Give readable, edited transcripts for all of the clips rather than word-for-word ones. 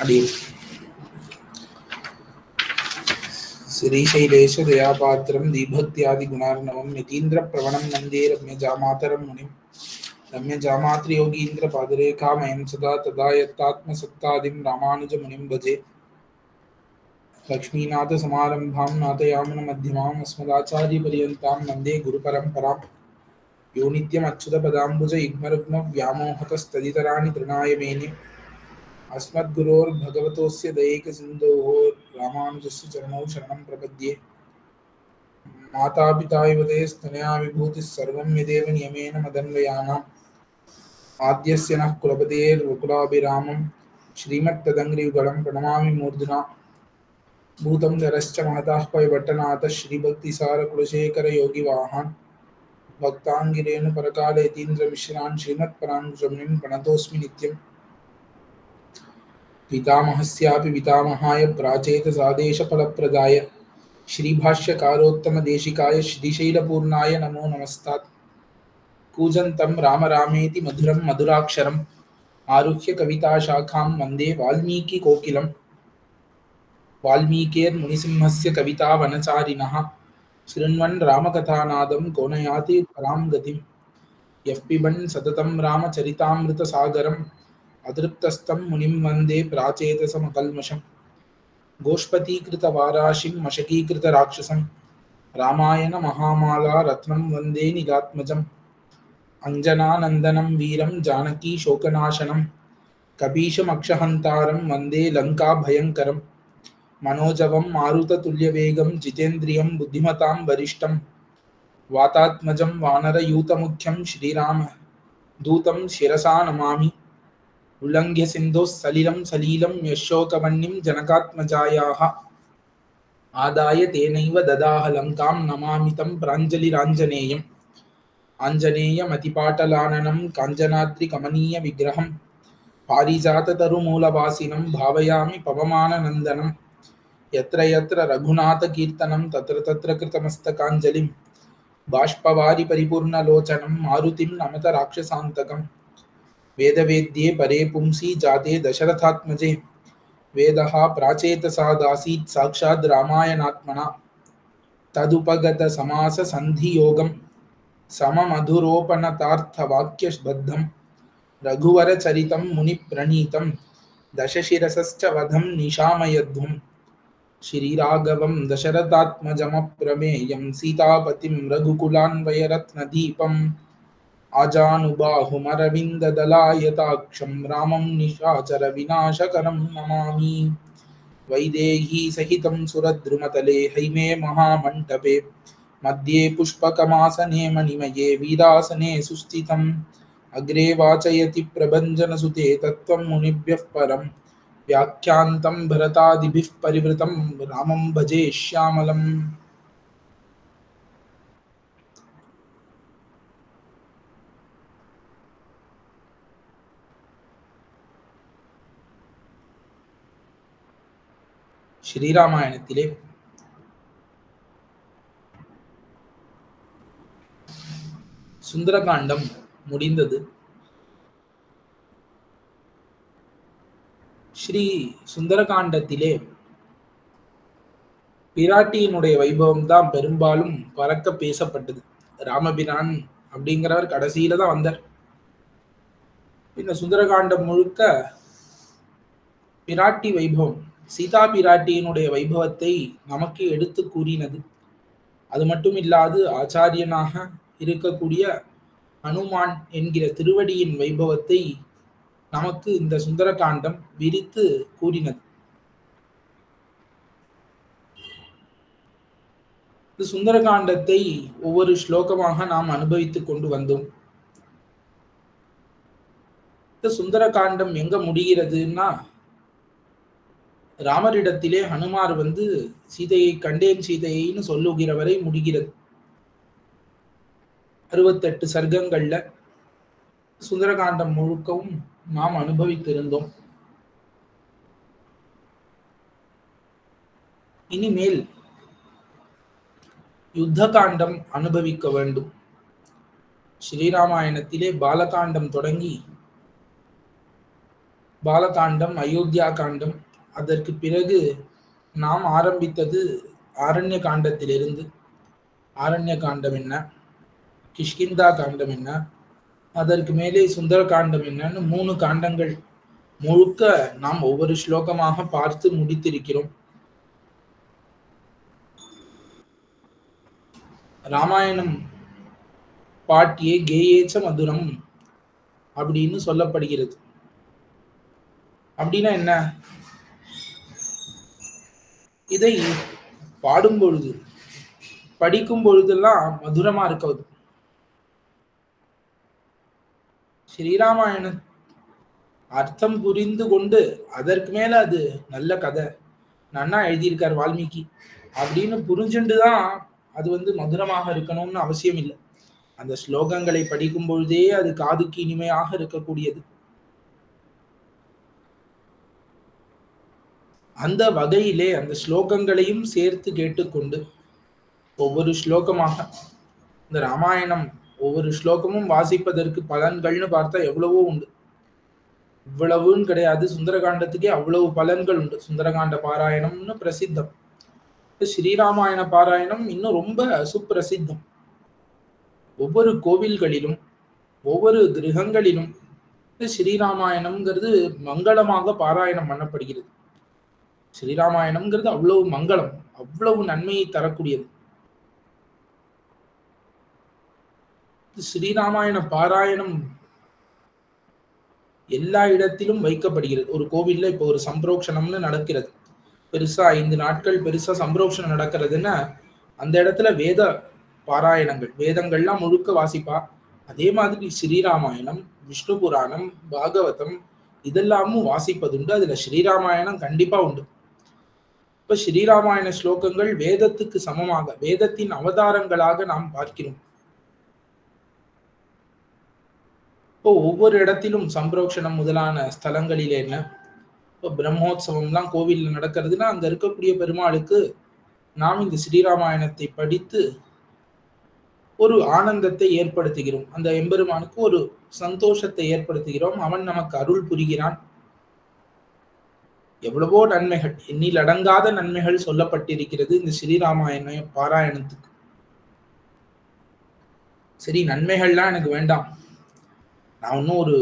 अभी श्रीशैलेश दयापात्रं दीभक्त्यादिगुणार्णवं यतीन्द्रप्रवणं वन्दे रम्यजामातरं मुनिं रम्यजामातृयोगीन्द्रपादरेखामयं सदा तदा यत्तात्मसत्तादिं रामानुजमुनिं भजे। लक्ष्मीनाथसमारम्भां नाथयामुनमध्यमाम् अस्मदाचार्यपर्यन्तां वन्दे गुरुपरम्पराम्। यो नित्यमच्युतपदाम्बुजयुग्मरुग्मव्यामोहतस्तदितराणि तृणाय मेने अस्मद्गुरोर्भगवतोऽस्य दयैकसिन्धोः रामानुजस्य चरणौ शरणं प्रपद्ये। मातापिता युवतेस्तनया विभूतिः सर्वं यदेव नियमेन मदन्वयानाम् आद्यस्य नः कुलपतेर्वकुलाभिरामं श्रीमत्तदङ्घ्रियुगलं प्रणमामि मूर्ध्ना। भूतं शरश्च महतः पयवट्टनाथः श्रीभक्तिसारकुलशेखरयोगिवाहान् भक्ताङ्गिरेणुपरकालयतीन्द्रमिश्रान् श्रीमत्पराङ्कुशमुनिं प्रणतोऽस्मि नित्यम्। पितामहस्यापि पितामहाय प्राचेतसादेशफलप्रदाय श्रीभाष्यकारोत्तमदेशिकाय श्रीशैलपूर्णाय नमो नमस्तात्। कूजन्तं राम रामेति मधुरं मधुराक्षरम् आरुह्य कविताशाखां वन्दे वाल्मीकिकोकिलम्। वाल्मीकिर्मुनिसिंहस्य कवितावनचारिणः शृण्वन् रामकथानादं को न याति परां गतिम्। यः पिबन् सततं रामचरितामृतसागरम् अतृप्तस्तं मुनिं वन्दे प्राचेतसमकल्मषम्। गोष्पतीकृतवाराशिं मशकीकृतराक्षसं रामायण महामाला रत्नं वन्दे निलात्मजम्। अञ्जनानन्दनं वीरं जानकी शोकनाशनं कपीशमक्षहन्तारं वन्दे लङ्काभयङ्करम्। मनोजवं मारुततुल्यवेगं जितेन्द्रियं बुद्धिमतां वरिष्ठं वातात्मजं वानरयूतमुख्यं श्रीरामदूतं शिरसा नमामि। उल्लङ्घ्य सिन्धोः सलिलं सलीलं यशोकवह्निं जनकात्मजायाः आदाय तेनैव ददाह लङ्कां नमामि तं प्राञ्जलिराञ्जनेयम्। आञ्जनेयमतिपाटलाननं काञ्चनाद्रिकमनीयविग्रहं पारिजाततरुमूलवासिनं भावयामि पवमाननन्दनं। यत्र यत्र रघुनाथकीर्तनं तत्र तत्र कृतमस्तकाञ्जलिं बाष्पवारि परिपूर्णलोचनं मारुतिं नमत राक्षसान्तकम्। वेदवेद्ये परे पुंसी जाते दशरथात्मजे वेदः प्राचेतसादासीत् साक्षात् रामायणात्मना। तदुपगतसमाससन्धियोगं सममधुरोपनतार्थवाक्यबद्धं रघुवरचरितं मुनिप्रणीतं दशशिरसश्च वधं निशामयध्वम्। श्रीराघवं दशरथात्मजमप्रमेयं सीतापतिं रघुकुलान्वयरत्नदीपम् आजानुबाहुमरविन्ददलायताक्षं रामं निशाचरविनाशकरं नमामि। वैदेही सहितं सुरद्रुमतले हैमे महामण्डपे मध्ये पुष्पकमासने मणिमये वीरासने सुस्थितम्। अग्रे वाचयति प्रभञ्जनसुते तत्त्वं मुनिभ्यः परं व्याख्यान्तं भरतादिभिः परिवृतं रामं भजे श्यामलम्। ஸ்ரீராமாயணத்திலே சுந்தரகாண்டம் முடிந்தது. ஸ்ரீ சுந்தரகாண்டத்திலே பிராட்டியினுடைய வைபவம் தான் பெரும்பாலும் பறக்க பேசப்பட்டது. ராமபிரான் அப்படிங்கிறவர் கடைசியில தான் வந்தார். இந்த சுந்தரகாண்டம் முழுக்க பிராட்டி வைபவம், சீதா பிராட்டியினுடைய வைபவத்தை நமக்கு எடுத்து கூறினது. அது மட்டும் இல்லாது ஆச்சாரியனாக இருக்கக்கூடிய ஹனுமான் என்கிற திருவடியின் வைபவத்தை நமக்கு இந்த சுந்தரகாண்டம் விரித்து கூறினது. இந்த சுந்தரகாண்டத்தை ஒவ்வொரு ஸ்லோகமாக நாம் அனுபவித்துக் கொண்டு வந்தோம். இந்த சுந்தரகாண்டம் எங்க முடிகிறதுன்னா, ராமரிடத்திலே ஹனுமார் வந்து சீதையை கண்டேன் சீதையைன்னு சொல்லுகிற வரை முடிகிறது. 68 சர்க்கங்கள்ல சுந்தரகாண்டம் முழுக்கவும் நாம் அனுபவித்திருந்தோம். இனிமேல் யுத்த காண்டம் அனுபவிக்க வேண்டும். ஸ்ரீராமாயணத்திலே பாலகாண்டம் தொடங்கி பாலகாண்டம், அயோத்தியா காண்டம். அதற்கு பிறகு நாம் ஆரம்பித்தது ஆரண்ய காண்டத்திலிருந்து. ஆரண்ய காண்டம் என்ன, கிஷ்கிந்தா காண்டம் என்ன, அதற்கு மேலே சுந்தர காண்டம் என்னன்னு 3 காண்டங்கள் முழுக்க நாம் ஒவ்வொரு ஸ்லோகமாக பார்த்து முடித்திருக்கிறோம். ராமாயணம் பாட்டியே கேயேச்ச மதுரம் அப்படின்னு சொல்லப்படுகிறது. அப்படின்னா என்ன? இதை பாடும் பொழுது, படிக்கும் பொழுதெல்லாம் மதுரமா இருக்காது. ஸ்ரீராமாயண அர்த்தம் புரிந்து கொண்டு அதற்கு மேல அது நல்ல கதை, நன்னா எழுதியிருக்கார் வால்மீகி அப்படின்னு புரிஞ்சுண்டுதான் அது மதுரமாக இருக்கணும்னு அவசியம் இல்லை. அந்த ஸ்லோகங்களை படிக்கும் பொழுதே அது காதுக்கு இனிமையாக இருக்கக்கூடியது. அந்த வகையிலே அந்த ஸ்லோகங்களையும் சேர்த்து கேட்டுக்கொண்டு ஒவ்வொரு ஸ்லோகமாக இந்த ராமாயணம் ஒவ்வொரு ஸ்லோகமும் வாசிப்பதற்கு பலன்கள்னு பார்த்தா எவ்வளவோ உண்டு. இவ்வளவுன்னு கிடையாது, சுந்தரகாண்டத்துக்கே அவ்வளவு பலன்கள் உண்டு. சுந்தரகாண்ட பாராயணம்னு பிரசித்தம். ஸ்ரீராமாயண பாராயணம் இன்னும் ரொம்ப சுப்பிரசித்தம். ஒவ்வொரு கோவில்களிலும் ஒவ்வொரு கிரகங்களிலும் ஸ்ரீராமாயணம்ங்கிறது மங்களமாக பாராயணம் பண்ணப்படுகிறது. ஸ்ரீராமாயணம்ங்கிறது அவ்வளவு மங்களம், அவ்வளவு நன்மையை தரக்கூடியது. ஸ்ரீராமாயண பாராயணம் எல்லா இடத்திலும் வைக்கப்படுகிறது. ஒரு கோவில்ல இப்போ ஒரு சம்பிரோக்ஷணம்னு நடக்கிறது, பெருசா 5 நாட்கள் பெருசா சம்பிரோக்ஷணம் நடக்கிறதுன்னா அந்த இடத்துல வேத பாராயணங்கள், வேதங்கள்லாம் முழுக்க வாசிப்பா. அதே மாதிரி ஸ்ரீராமாயணம், விஷ்ணு புராணம், பாகவதம் இதெல்லாமும் வாசிப்பதுண்டு. அதுல ஸ்ரீராமாயணம் கண்டிப்பா உண்டு. இப்ப ஸ்ரீராமாயண ஸ்லோகங்கள் வேதத்துக்கு சமமாக, வேதத்தின் அவதாரங்களாக நாம் பார்க்கிறோம். இப்போ ஒவ்வொரு இடத்திலும் சம்பிரோக்ஷணம் முதலான ஸ்தலங்களில் என்ன, இப்போ பிரம்மோத்சவம்லாம் கோவில்ல நடக்கிறதுனா அங்க இருக்கக்கூடிய பெருமாளுக்கு நாம் இந்த ஸ்ரீராமாயணத்தை படித்து ஒரு ஆனந்தத்தை ஏற்படுத்துகிறோம். அந்த எம்பெருமானுக்கு ஒரு சந்தோஷத்தை ஏற்படுத்துகிறோம். அவன் நமக்கு அருள் புரிகிறான். எவ்வளவோ நன்மைகள், எண்ணில் அடங்காத நன்மைகள் சொல்லப்பட்டிருக்கிறது இந்த ஸ்ரீராமாயண பாராயணத்துக்கு. சரி, நன்மைகள்லாம் எனக்கு வேண்டாம், நான் இன்னும் ஒரு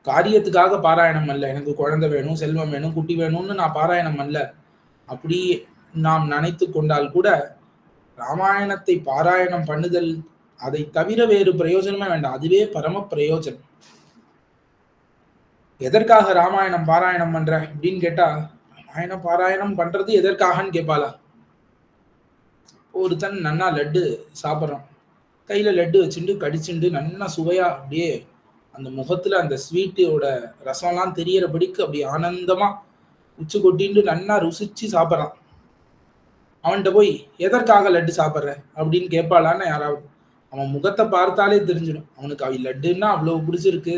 காரியத்துக்காக பாராயணம் அல்ல, எனக்கு குழந்தை வேணும், செல்வம் வேணும், குட்டி வேணும்னு நான் பாராயணம் அல்ல அப்படி நாம் நினைத்து கொண்டால் கூட ராமாயணத்தை பாராயணம் பண்ணுதல் அதை தவிர வேறு பிரயோஜனமே வேண்டாம். அதுவே பரம பிரயோஜனம். எதற்காக ராமாயணம் பாராயணம் பண்ற அப்படின்னு கேட்டா, ராமாயண பாராயணம் பண்றது எதற்காகன்னு கேட்பாளா? ஒருத்தன் நன்னா லட்டு சாப்பிட்றான், கையில லட்டு வச்சுட்டு கடிச்சுண்டு நன்னா சுவையா அப்படியே அந்த முகத்துல அந்த ஸ்வீட்டோட ரசம்லாம் தெரியறபடிக்கு அப்படி ஆனந்தமா உச்சு கொட்டிண்டு நன்னா ருசிச்சு சாப்பிட்றான். அவன்கிட்ட போய் எதற்காக லட்டு சாப்பிட்ற அப்படின்னு கேட்பாளான்னு யாராவது? அவன் முகத்தை பார்த்தாலே தெரிஞ்சிடும் அவனுக்கு அவ லட்டுன்னா அவ்வளவு பிடிச்சிருக்கு,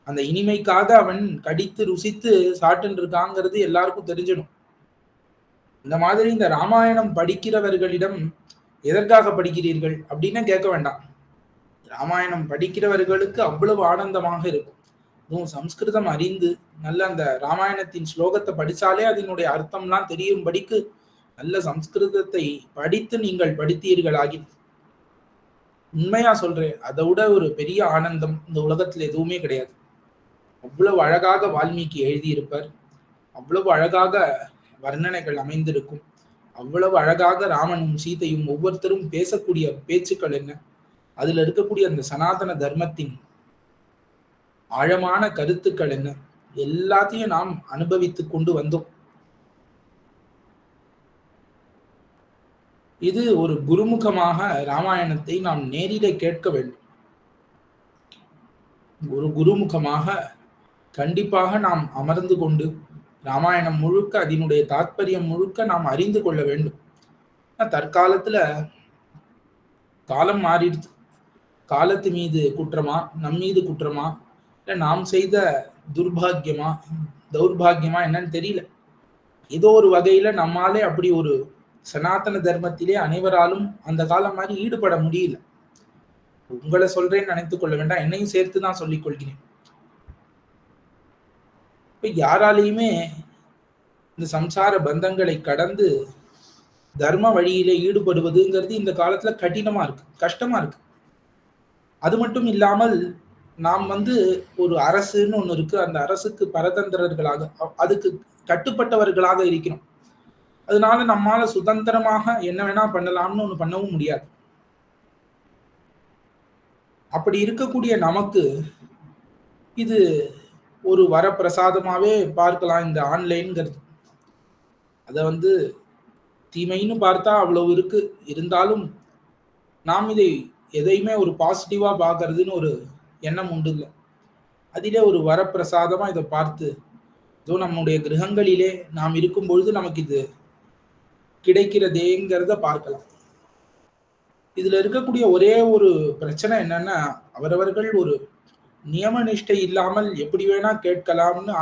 அந்த இனிமைக்காக அவன் கடித்து ருசித்து சாப்பிட்டு இருக்காங்கிறது எல்லாருக்கும் தெரிஞ்சிடும். இந்த மாதிரி இந்த ராமாயணம் படிக்கிறவர்களிடம் எதற்காக படிக்கிறீர்கள் அப்படின்னு கேட்க வேண்டாம். ராமாயணம் படிக்கிறவர்களுக்கு அவ்வளவு ஆனந்தமாக இருக்கும். அதுவும் சம்ஸ்கிருதம் அறிந்து நல்ல அந்த ராமாயணத்தின் ஸ்லோகத்தை படிச்சாலே அதனுடைய அர்த்தம்லாம் தெரியும்படிக்கு நல்ல சம்ஸ்கிருதத்தை படித்து நீங்கள் படித்தீர்களாகி, உண்மையா சொல்றேன், அதை விட ஒரு பெரிய ஆனந்தம் இந்த உலகத்துல எதுவுமே கிடையாது. அவ்வளவு அழகாக வால்மீகி எழுதியிருப்பார், அவ்வளவு அழகாக வர்ணனைகள் அமைந்திருக்கும், அவ்வளவு அழகாக ராமனும் சீதையும் ஒவ்வொருத்தரும் பேசக்கூடிய பேச்சுக்கள் என்ன, அதுல இருக்கக்கூடிய அந்த சனாதன தர்மத்தின் ஆழமான கருத்துக்கள் என்ன, எல்லாத்தையும் நாம் அனுபவித்து கொண்டு வந்தோம். இது ஒரு குருமுகமாக ராமாயணத்தை நாம் நேரிலே கேட்க வேண்டும். ஒரு குருமுகமாக கண்டிப்பாக நாம் அமர்ந்து கொண்டு ராமாயணம் முழுக்க, அதனுடைய தாத்பரியம் முழுக்க நாம் அறிந்து கொள்ள வேண்டும். தற்காலத்துல காலம் மாறிடுது. காலத்து மீது குற்றமா, நம் மீது குற்றமா, இல்ல நாம் செய்த துர்பாகியமா தௌர்பாகியமா என்னன்னு தெரியல. ஏதோ ஒரு வகையில நம்மாலே அப்படி ஒரு சனாதன தர்மத்திலே அனைவராலும் அந்த காலம் மாதிரி ஈடுபட முடியல. உங்களை சொல்றேன்னு நினைத்துக் கொள்ள வேண்டாம், என்னையும் சேர்த்துதான் சொல்லிக் கொள்கிறேன். இப்ப யாராலையுமே இந்த சம்சார பந்தங்களை கடந்து தர்ம வழியில ஈடுபடுவதுங்கிறது இந்த காலத்துல கடினமா இருக்கு, கஷ்டமா இருக்கு. அது மட்டும் இல்லாமல் நாம் ஒரு அரசுன்னு ஒண்ணு இருக்கு. அந்த அரசுக்கு பரதந்திரர்களாக, அதுக்கு கட்டுப்பட்டவர்களாக இருக்கிறோம். அதனால நம்மால சுதந்திரமாக என்ன வேணா பண்ணலாம்னு ஒண்ணு பண்ணவும் முடியாது. அப்படி இருக்கக்கூடிய நமக்கு இது ஒரு வரப்பிரசாதமாவே பார்க்கலாம் இந்த ஆன்லைன்ங்கிறது. அத தீமைன்னு பார்த்தா அவ்வளவு இருக்கு. இருந்தாலும் நாம் இதை எதையுமே ஒரு பாசிட்டிவா பார்க்கறதுன்னு ஒரு எண்ணம் உண்டு இல்ல. அதிலே ஒரு வரப்பிரசாதமா இதை பார்த்து ஏதோ நம்முடைய கிரகங்களிலே நாம் இருக்கும் பொழுது நமக்கு இது கிடைக்கிறதேங்கிறத பார்க்கலாம். இதுல இருக்கக்கூடிய ஒரே ஒரு பிரச்சனை என்னன்னா, அவரவர்கள் ஒரு நியம நிஷ்டை இல்லாமல் எப்படி வேணா கேட்கலாம்னு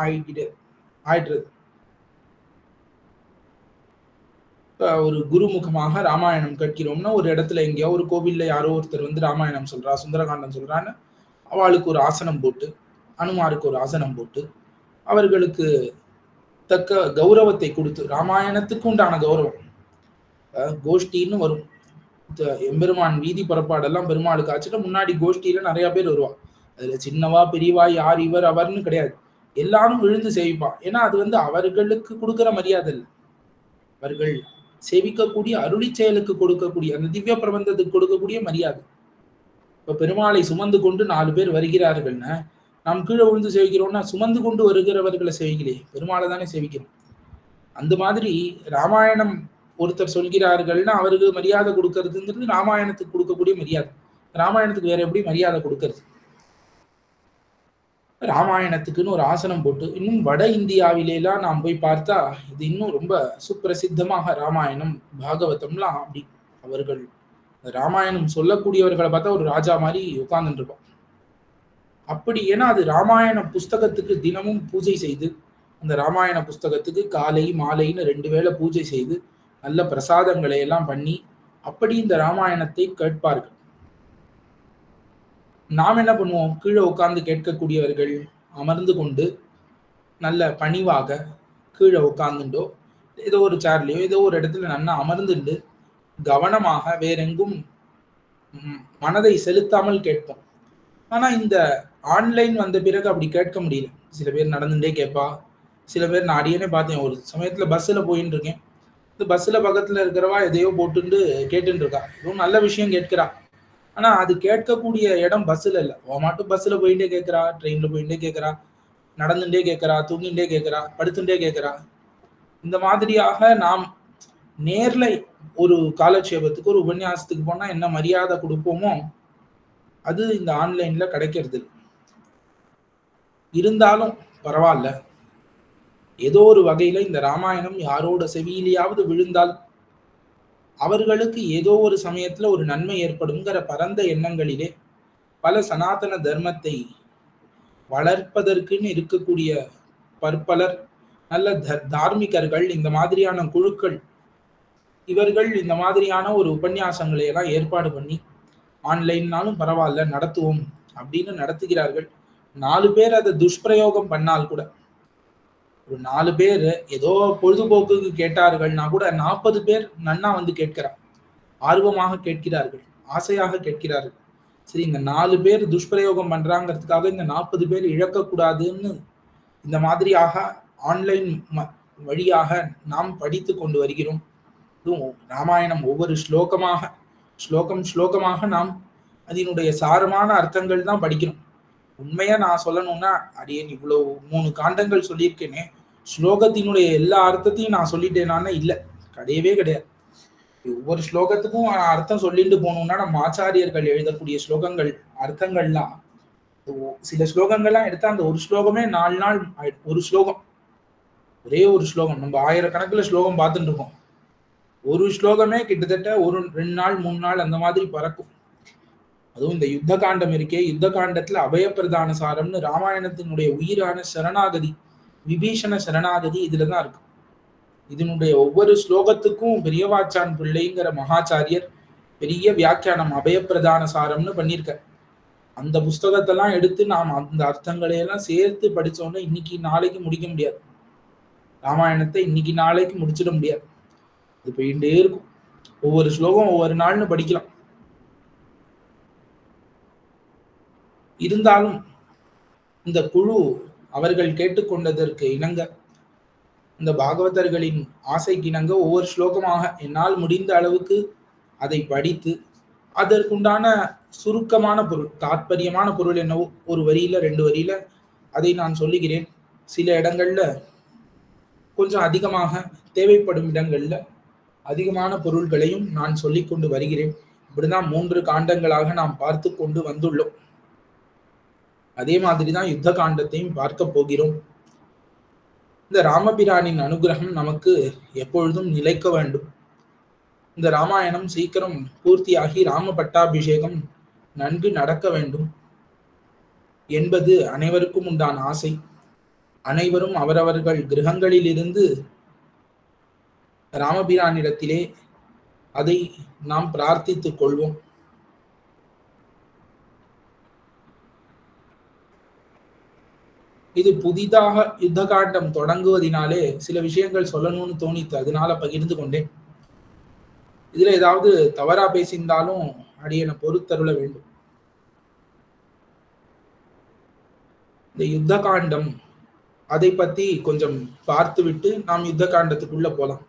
ஆயிடுறது. ஒரு குருமுகமாக ராமாயணம் கேட்கிறோம்னா, ஒரு இடத்துல எங்கேயோ ஒரு கோவில்ல யாரோ ஒருத்தர் ராமாயணம் சொல்றா, சுந்தரகாண்டம் சொல்றான்னு அவளுக்கு ஒரு ஆசனம் போட்டு, அனுமாருக்கு ஒரு ஆசனம் போட்டு, அவர்களுக்கு தக்க கௌரவத்தை கொடுத்து, ராமாயணத்துக்கு உண்டான கௌரவம் கோஷ்டின்னு வரும். எம்பெருமான் வீதி புறப்பாடெல்லாம் பெருமாளுக்கு ஆச்சுட்டு முன்னாடி கோஷ்டியில நிறைய பேர் வருவா. அதுல சின்னவா பெரியவா யார் இவர் அவர்னு கிடையாது, எல்லாரும் விழுந்து சேவிப்பான். ஏன்னா அது அவர்களுக்கு கொடுக்கிற மரியாதை இல்லை, அவர்கள் சேவிக்கக்கூடிய அருளி செயலுக்கு கொடுக்கக்கூடிய அந்த திவ்ய பிரபந்தத்துக்கு கொடுக்கக்கூடிய மரியாதை. இப்ப பெருமாளை சுமந்து கொண்டு 4 பேர் வருகிறார்கள்னா, நாம் கீழே விழுந்து சேவிக்கிறோம்னா சுமந்து கொண்டு வருகிறவர்களை சேவிக்கலையே, பெருமாளை தானே சேவிக்கிறோம். அந்த மாதிரி ராமாயணம் ஒருத்தர் சொல்கிறார்கள்னா அவருக்கு மரியாதை கொடுக்கறதுங்கிறது ராமாயணத்துக்கு கொடுக்கக்கூடிய மரியாதை. ராமாயணத்துக்கு வேற எப்படி மரியாதை கொடுக்கறது? ராமாயணத்துக்குன்னு ஒரு ஆசனம் போட்டு, இன்னும் வட இந்தியாவிலாம் நாம் போய் பார்த்தா இது இன்னும் ரொம்ப சுப்பிரசித்தமாக ராமாயணம் பாகவதம்லாம் அப்படி அவர்கள் ராமாயணம் சொல்லக்கூடியவர்களை பார்த்தா ஒரு ராஜா மாதிரி உட்கார்ந்துட்டு இருப்பான். அப்படி ஏன்னா அது ராமாயண புஸ்தகத்துக்கு தினமும் பூஜை செய்து, அந்த ராமாயண புஸ்தகத்துக்கு காலை மாலைன்னு 2 வேளை பூஜை செய்து நல்ல பிரசாதங்களை எல்லாம் பண்ணி அப்படி இந்த ராமாயணத்தை கேட்பார்கள். நாம் என்ன பண்ணுவோம்? கீழே உட்கார்ந்து கேட்கக்கூடியவர்கள் அமர்ந்து கொண்டு நல்ல பணிவாக கீழே உட்கார்ந்துட்டோ ஏதோ ஒரு சேர்லையோ ஏதோ ஒரு இடத்துல நல்லா அமர்ந்துட்டு கவனமாக வேறெங்கும் மனதை செலுத்தாமல் கேட்போம். ஆனா இந்த ஆன்லைன் வந்த பிறகு அப்படி கேட்க முடியல. சில பேர் நடந்துட்டே கேட்பா, சில பேர் நான் அடியனே பார்த்தேன். ஒரு சமயத்துல பஸ்ஸில் போயின்னு இருக்கேன், இந்த பஸ்ஸில் பக்கத்துல இருக்கிறவா எதையோ போட்டுட்டு கேட்டுட்டு இருக்கா, இதுவும் நல்ல விஷயம் கேட்கிறா. ஆனா அது கேட்கக்கூடிய இடம் பஸ்ஸில் இல்லை. அவன் மட்டும் பஸ்ஸில் போயிட்டே கேட்கிறா, ட்ரெயின்ல போயிட்டே கேட்கிறா, நடந்துட்டே கேட்கிறா, தூங்கிட்டே கேட்கிறா, படுத்துட்டே கேட்கிறா. இந்த மாதிரியாக நாம் நேர்ல ஒரு காலட்சேபத்துக்கு ஒரு உபன்யாசத்துக்கு போனா என்ன மரியாதை கொடுப்போமோ அது இந்த ஆன்லைன்ல கிடைக்கிறது. இருந்தாலும் பரவாயில்ல, ஏதோ ஒரு வகையில இந்த ராமாயணம் யாரோட செவியிலேயாவது விழுந்தால் அவர்களுக்கு ஏதோ ஒரு சமயத்துல ஒரு நன்மை ஏற்படுங்கிற பரந்த எண்ணங்களிலே பல சனாதன தர்மத்தை வளர்ப்பதற்குன்னு இருக்கக்கூடிய பற்பலர் நல்ல தார்மிகர்கள், இந்த மாதிரியான குழுக்கள், இவர்கள் இந்த மாதிரியான ஒரு உபன்யாசங்களை எல்லாம் ஏற்பாடு பண்ணி ஆன்லைன்னாலும் பரவாயில்ல நடத்துவோம் அப்படின்னு நடத்துகிறார்கள். 4 பேர் அதை துஷ்பிரயோகம் பண்ணால் கூட, ஒரு 4 பேர் ஏதோ பொழுதுபோக்குக்கு கேட்டார்கள்னா கூட 40 பேர் நன்னா கேட்கிறார், ஆர்வமாக கேட்கிறார்கள், ஆசையாக கேட்கிறார்கள். சரி, இந்த 4 பேர் துஷ்பிரயோகம் பண்றாங்கிறதுக்காக இந்த 40 பேர் இழக்கக்கூடாதுன்னு இந்த மாதிரியாக ஆன்லைன் வழியாக நாம் படித்து கொண்டு வருகிறோம். ராமாயணம் ஒவ்வொரு ஸ்லோகமாக நாம் அதனுடைய சாரமான அர்த்தங்கள் தான் படிக்கணும். உண்மையா நான் சொல்லணும்னா, அடியேன் இவ்வளவு 3 காண்டங்கள் சொல்லியிருக்கேனே, ஸ்லோகத்தினுடைய எல்லா அர்த்தத்தையும் நான் சொல்லிட்டேனான்னா இல்லை, கிடையவே கிடையாது. ஒவ்வொரு ஸ்லோகத்துக்கும் அர்த்தம் சொல்லிட்டு போகணும்னா நம்ம ஆச்சாரியர்கள் எழுதக்கூடிய ஸ்லோகங்கள் அர்த்தங்கள்லாம், சில ஸ்லோகங்கள்லாம் எடுத்தா அந்த ஒரு ஸ்லோகமே 4 நாள் ஒரு ஸ்லோகம், ஒரே ஒரு ஸ்லோகம். நம்ம 1000கணக்கில் ஸ்லோகம் பார்த்துட்டு இருக்கோம், ஒரு ஸ்லோகமே கிட்டத்தட்ட 2 நாள் 3 நாள் அந்த மாதிரி பறக்கும். அதுவும் இந்த யுத்த காண்டம் இருக்கே, யுத்த காண்டத்துல அபயப்பிரதான சாரம்னு ராமாயணத்தினுடைய உயிரான சரணாகதி, விபீஷண சரணாகதி இதுலதான் இருக்கு. இதனுடைய ஒவ்வொரு ஸ்லோகத்துக்கும் பெரியவாச்சான் பிள்ளைங்கிற மகாச்சாரியர் பெரிய வியாக்கியானம் அபயப்பிரதான சாரம்னு பண்ணியிருக்க. அந்த புஸ்தகத்தெல்லாம் எடுத்து நாம் அந்த அர்த்தங்களை எல்லாம் சேர்த்து படிச்சோம்னா இன்னைக்கு நாளைக்கு முடிக்க முடியாது. ராமாயணத்தை இன்னைக்கு நாளைக்கு முடிச்சிட முடியாது. அது போயிட்டே இருக்கும். ஒவ்வொரு ஸ்லோகம் ஒவ்வொரு நாள்னு படிக்கலாம். இருந்தாலும் இந்த குழு அவர்கள் கேட்டுக்கொண்டதற்கு இணங்க, இந்த பாகவதர்களின் ஆசைக்கு இணங்க ஒவ்வொரு ஸ்லோகமாக என்னால் முடிந்த அளவுக்கு அதை படித்து அதற்குண்டான சுருக்கமான பொருள், தாற்பயமான பொருள் என்னவோ ஒரு வரியில 2 வரியில அதை நான் சொல்லுகிறேன். சில இடங்கள்ல கொஞ்சம் அதிகமாக தேவைப்படும் இடங்கள்ல அதிகமான பொருள்களையும் நான் சொல்லிக் கொண்டு வருகிறேன். இப்படிதான் 3 காண்டங்களாக நாம் பார்த்து கொண்டு வந்துள்ளோம். அதே மாதிரிதான் யுத்த காண்டத்தையும் பார்க்க போகிறோம். இந்த ராமபிரானின் அனுகிரகம் நமக்கு எப்பொழுதும் நிலைக்க வேண்டும். இந்த ராமாயணம் சீக்கிரம் பூர்த்தியாகி ராம பட்டாபிஷேகம் நன்கு நடக்க வேண்டும் என்பது அனைவருக்கும் உண்டான ஆசை. அனைவரும் அவரவர்கள் கிரகங்களில் இருந்து ராமபிரானிடத்திலே அதை நாம் பிரார்த்தித்துக் கொள்வோம். இது புதிதாக யுத்த காண்டம் தொடங்குவதினாலே சில விஷயங்கள் சொல்லணும்னு தோணித்து, அதனால பகிர்ந்து கொண்டேன். இதுல ஏதாவது தவறா பேசியிருந்தாலும் அடியனை பொறுத்தருள வேண்டும். இந்த யுத்த காண்டம் அதை பத்தி கொஞ்சம் பார்த்துவிட்டு நாம் யுத்த காண்டத்துக்குள்ள போலாம்.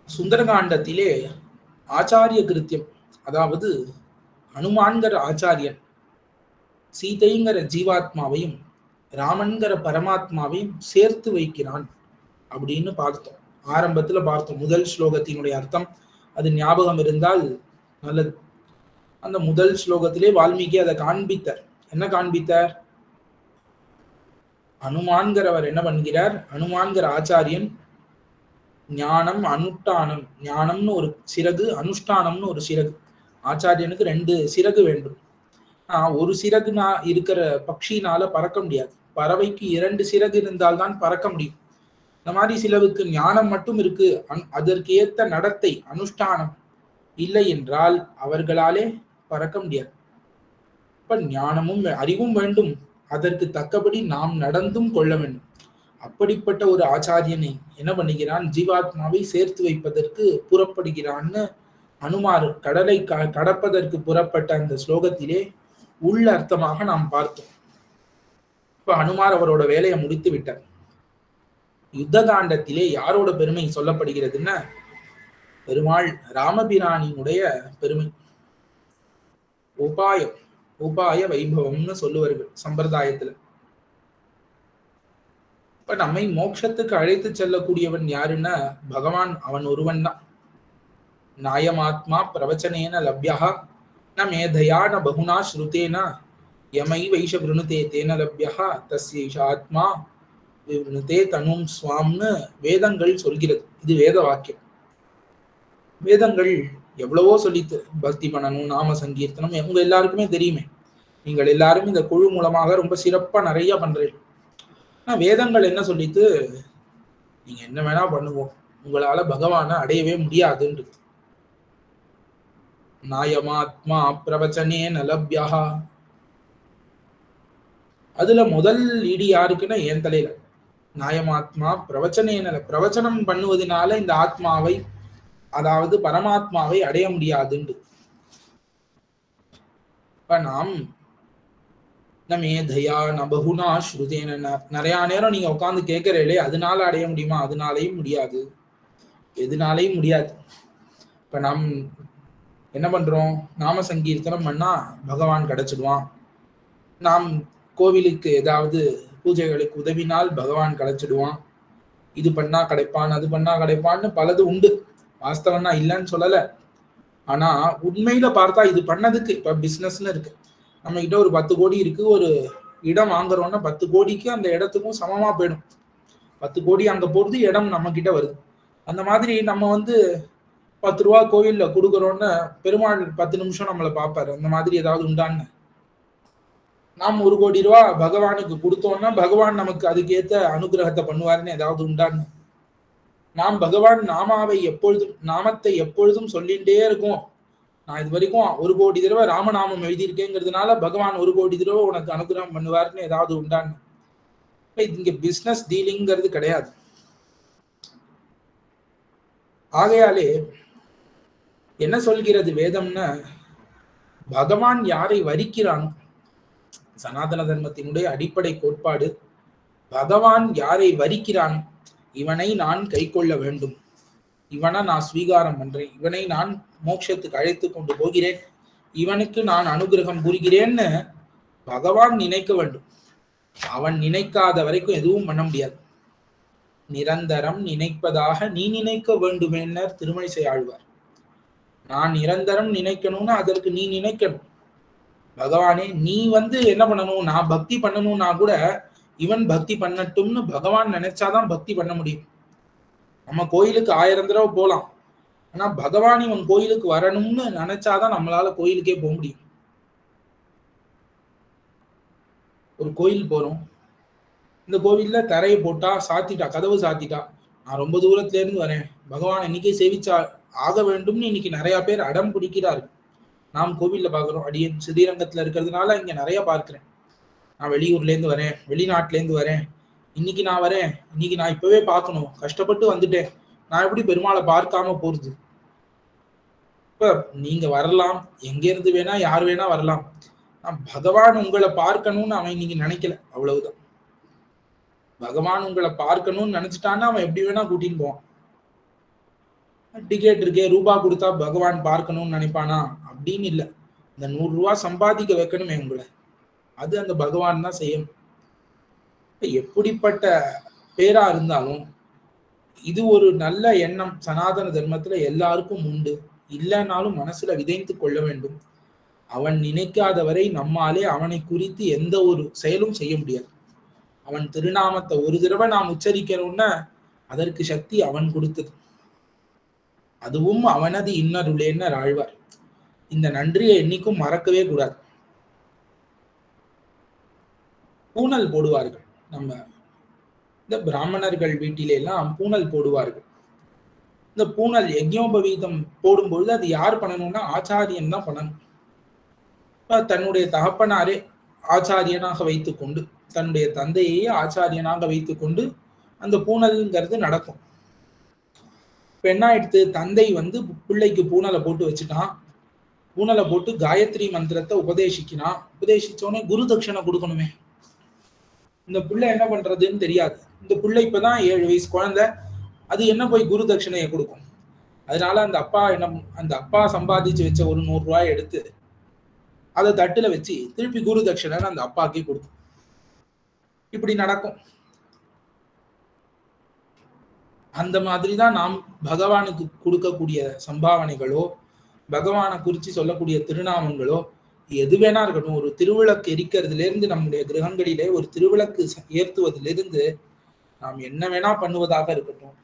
சுந்தரகாண்டத்திலே ஆச்சாரிய கிருத்தியம், அதாவது ஹனுமான்கிற ஆச்சாரியன் சீதைங்கிற ஜீவாத்மாவையும் ராமன்கிற பரமாத்மாவையும் சேர்த்து வைக்கிறான் அப்படின்னு பார்த்தோம். ஆரம்பத்துல பார்த்தோம் முதல் ஸ்லோகத்தினுடைய அர்த்தம். அது ஞாபகம் இருந்தால் நல்லது. அந்த முதல் ஸ்லோகத்திலே வால்மீகி அதை காண்பித்தார். என்ன காண்பித்தார்? ஹனுமான்கிறவர் என்ன பண்ணுகிறார்? ஹனுமான்கிற ஆச்சாரியன் ஞானம் அனுஷ்டானம், ஞானம்னு ஒரு சிறகு, அனுஷ்டானம்னு ஒரு சிறகு. ஆச்சாரியனுக்கு 2 சிறகு வேண்டும். ஒரு சிறகுனா இருக்கிற பட்சினால பறக்க முடியாது. பறவைக்கு 2 சிறகு இருந்தால்தான் பறக்க முடியும். இந்த மாதிரி சிலவுக்கு ஞானம் மட்டும் இருக்கு, அதற்கு ஏத்த நடத்தை அனுஷ்டானம் இல்லை என்றால் அவர்களாலே பறக்க முடியாது. இப்ப ஞானமும் அறிவும் வேண்டும், அதற்கு தக்கபடி நாம் நடந்தும் கொள்ள வேண்டும். அப்படிப்பட்ட ஒரு ஆச்சாரியனை என்ன பண்ணுகிறான்? ஜீவாத்மாவை சேர்த்து வைப்பதற்கு புறப்படுகிறான்னு அனுமார் கடலை கடப்பதற்கு புறப்பட்ட அந்த ஸ்லோகத்திலே உள்ள அர்த்தமாக நாம் பார்த்தோம். இப்ப அனுமார் அவரோட வேலையை முடித்து விட்டார். யுத்த காண்டத்திலே யாரோட பெருமை சொல்லப்படுகிறதுன்னா பெருமாள் ராமபிரானினுடைய பெருமை. உபாயம், உபாய வைபவம்னு சொல்லுவார்கள் சம்பிரதாயத்துல. இப்ப நம்மை மோட்சத்துக்கு அழைத்து செல்லக்கூடியவன் யாருன்னா பகவான், அவன் ஒருவன் தான். நாயமாத்மா பிரவச்சனேன லப்யா ந மேதையா ந பகுனா ஸ்ருதேன யமை வைஷ விருணுதே தேன லப்யா தஸ்யைஷ ஆத்மா விருணுதே தனும் ஸ்வாம்னு வேதங்கள் சொல்கிறது. இது வேத வாக்கியம். வேதங்கள் எவ்வளவோ சொல்லித்து பக்தி பண்ணணும், நாம சங்கீர்த்தனம், உங்க எல்லாருக்குமே தெரியுமே. நீங்கள் எல்லாரும் இந்த குழு மூலமாக ரொம்ப சிறப்பா நிறைய பண்றீங்க. வேதங்கள் என்ன சொல்லித்து? நீங்க என்ன வேணா பண்ணுவோம், உங்களால பகவானை அடையவே முடியாதுன்றது. நாயமாத்மா பிரவச்சனே நலப்யா. அதுல முதல் இடி யாருக்குன்னா என் தலையில. நாயமாத்மா பிரவச்சனே நல, பிரவச்சனம் பண்ணுவதனால இந்த ஆத்மாவை, அதாவது பரமாத்மாவை அடைய முடியாதுண்டு. இப்ப நாம் மேதையா நபகுனா ஸ்ருதேன, நிறைய நேரம் நீங்க உட்காந்து கேட்கிறீங்களே அதனால அடைய முடியுமா? அதனாலையும் முடியாது, எதுனாலையும் முடியாது. இப்ப நாம் என்ன பண்றோம்? நாம சங்கீர்த்தனம் பண்ணா பகவான் கிடைச்சிடுவான். நாம் கோவிலுக்கு ஏதாவது பூஜைகளுக்கு உதவினால் பகவான் கிடைச்சிடுவான். இது பண்ணா கிடைப்பான், அது பண்ணா கிடைப்பான்னு பலது உண்டு. வாஸ்தவம்னா இல்லைன்னு சொல்லல. ஆனா உண்மையில பார்த்தா இது பண்ணதுக்கு, இப்ப பிசினஸ்ன்னு இருக்கு, நம்ம கிட்ட ஒரு 10 கோடி இருக்கு, ஒரு இடம் வாங்குறோம்னா 10 கோடிக்கு அந்த இடத்துக்கும் சமமா போயிடும். 10 கோடி அங்க போறது, இடம் நம்ம கிட்ட வருது. அந்த மாதிரி நம்ம 10 ரூபா கோவில்ல கொடுக்குறோன்னு பெருமாள் 10 நிமிஷம் நம்மளை பார்ப்பாரு. அந்த மாதிரி ஏதாவது உண்டான்னு? நாம் 1 கோடி ரூபா பகவானுக்கு கொடுத்தோம்னா பகவான் நமக்கு அதுக்கேத்த அனுகிரகத்தை பண்ணுவாருன்னு ஏதாவது உண்டான்னு? நாம் பகவான் நாமாவை எப்பொழுதும், நாமத்தை எப்பொழுதும் சொல்லிட்டே இருக்கோம், நான் இது வரைக்கும் 1,00,00,000 தடவை ராமநாமம் எழுதியிருக்கேங்கிறதுனால பகவான் 1,00,00,000 தடவை உனக்கு அனுகிரகம் பண்ணுவார்னு ஏதாவது உண்டான்னு? இங்க பிசினஸ் டீலிங்கிறது கிடையாது. ஆகையாலே என்ன சொல்கிறது வேதம்னா, பகவான் யாரை வரிக்கிறான், சனாதன தர்மத்தினுடைய அடிப்படை கோட்பாடு, பகவான் யாரை வரிக்கிறான், இவனை நான் கை கொள்ள வேண்டும், இவனை நான் ஸ்வீகாரம் பண்றேன், இவனை நான் மோட்சத்துக்கு அழைத்து கொண்டு போகிறேன், இவனுக்கு நான் அனுகிரகம் புரிகிறேன்னு பகவான் நினைக்க வேண்டும். அவன் நினைக்காத வரைக்கும் எதுவும் பண்ண முடியாது. நிரந்தரம் நினைப்பதாக நீ நினைக்க வேண்டுமென்ன திருமழிசை ஆழ்வார். நான் நிரந்தரம் நினைக்கணும்னா அதற்கு நீ நினைக்கணும். பகவானே நீ என்ன பண்ணணும், நான் பக்தி பண்ணணும்னா கூட இவன் பக்தி பண்ணட்டும்னு பகவான் நினைச்சாதான் பக்தி பண்ண முடியும். நம்ம கோயிலுக்கு 1000 தடவை போலாம், ஆனா பகவான் இவன் கோயிலுக்கு வரணும்னு நினைச்சாதான் நம்மளால கோயிலுக்கே போக முடியும். ஒரு கோயில் போறோம், இந்த கோவில்ல தரையை போட்டா சாத்திட்டா, கதவு சாத்திட்டா, நான் ரொம்ப தூரத்துல இருந்து வரேன், பகவான் இன்னைக்கே சேவிச்சா ஆக வேண்டும்னு இன்னைக்கு நிறைய பேர் அடம் பிடிக்கிறார்கள். நாம் கோவில்ல பாக்குறோம், அடியன் ஸ்ரீரங்கத்துல இருக்கிறதுனால இங்க நிறைய பார்க்கிறேன். நான் வெளியூர்ல இருந்து வரேன், வெளிநாட்டுல இருந்து வரேன், இன்னைக்கு நான் வரேன், இன்னைக்கு நான் இப்பவே பார்க்கணும், கஷ்டப்பட்டு வந்துட்டேன், நான் எப்படி பெருமாளை பார்க்காம போறது? இப்ப நீங்க வரலாம், எங்க இருந்து வேணா யார் வேணா வரலாம், பகவான் உங்களை பார்க்கணும்னு அவன் இன்னைக்கு நினைக்கல, அவ்வளவுதான். பகவான் உங்களை பார்க்கணும்னு நினைச்சிட்டான்னா அவன் எப்படி வேணா கூட்டின்னு போவான். டிக்கெட் இருக்கே, ரூபாய் கொடுத்தா பகவான் பார்க்கணும்னு நினைப்பானா? அப்படின்னு இல்லை. இந்த 100 ரூபாய் சம்பாதிக்க வைக்கணுமே உங்களை, அது அந்த பகவான் தான் செய்யணும். எப்படிப்பட்ட பேரா இருந்தாலும் இது ஒரு நல்ல எண்ணம் சனாதன தர்மத்துல எல்லாருக்கும் உண்டு. இல்லைன்னாலும் மனசுல விதைத்து கொள்ள வேண்டும். அவன் நினைக்காத வரை நம்மாலே அவனை குறித்து எந்த ஒரு செயலும் செய்ய முடியாது. அவன் திருநாமத்தை ஒரு தடவை நாம் உச்சரிக்கணும்னா அதற்கு சக்தி அவன் கொடுத்தது. அதுவும் அவனது இன்னருளேன்னு ஆழ்வார். இந்த நன்றியை என்னைக்கும் மறக்கவே கூடாது. பூனல் போடுவார்கள். நம்ம இந்த பிராமணர்கள் வீட்டில எல்லாம் பூனல் போடுவார்கள். இந்த பூனல் யஜ்ஞோபவீதம் போடும்பொழுது அது யார் பண்ணணும்னா ஆச்சாரியன் தான் பண்ணணும். தன்னுடைய தகப்பனாரே ஆச்சாரியனாக வைத்துக்கொண்டு, தன்னுடைய தந்தையே ஆச்சாரியனாக வைத்துக்கொண்டு அந்த பூனல்ங்கிறது நடக்கும். இப்ப என்ன ஆயிடுத்து, தந்தை பிள்ளைக்கு பூனலை போட்டு வச்சுட்டான். பூனலை போட்டு காயத்ரி மந்திரத்தை உபதேசிக்கிறான். உபதேசிச்சோடனே குரு தட்சணை கொடுக்கணுமே. இந்த பிள்ளை என்ன பண்றதுன்னு தெரியாது. இந்த பிள்ளை இப்பதான் 7 வயசு குழந்தை, அது என்ன போய் குரு தட்சணையை கொடுக்கும்? அதனால அந்த அப்பா சம்பாதிச்சு வச்ச ஒரு 100 ரூபாய் எடுத்து அதை தட்டுல வச்சு திருப்பி குரு தட்சணைன்னு அந்த அப்பாக்கே கொடுக்கும். இப்படி நடக்கும். அந்த மாதிரிதான் நாம் பகவானுக்கு கொடுக்கக்கூடிய சம்பாவனைகளோ, பகவானை குறிச்சு சொல்லக்கூடிய திருநாமங்களோ எது வேணா இருக்கட்டும். ஒரு திருவிளக்கு எரிக்கிறதுல இருந்து, நம்முடைய கிரகங்களிலே ஒரு திருவிளக்கு ஏற்றுவதிலிருந்து நாம் என்ன வேணா பண்ணுவதாக இருக்கட்டும்,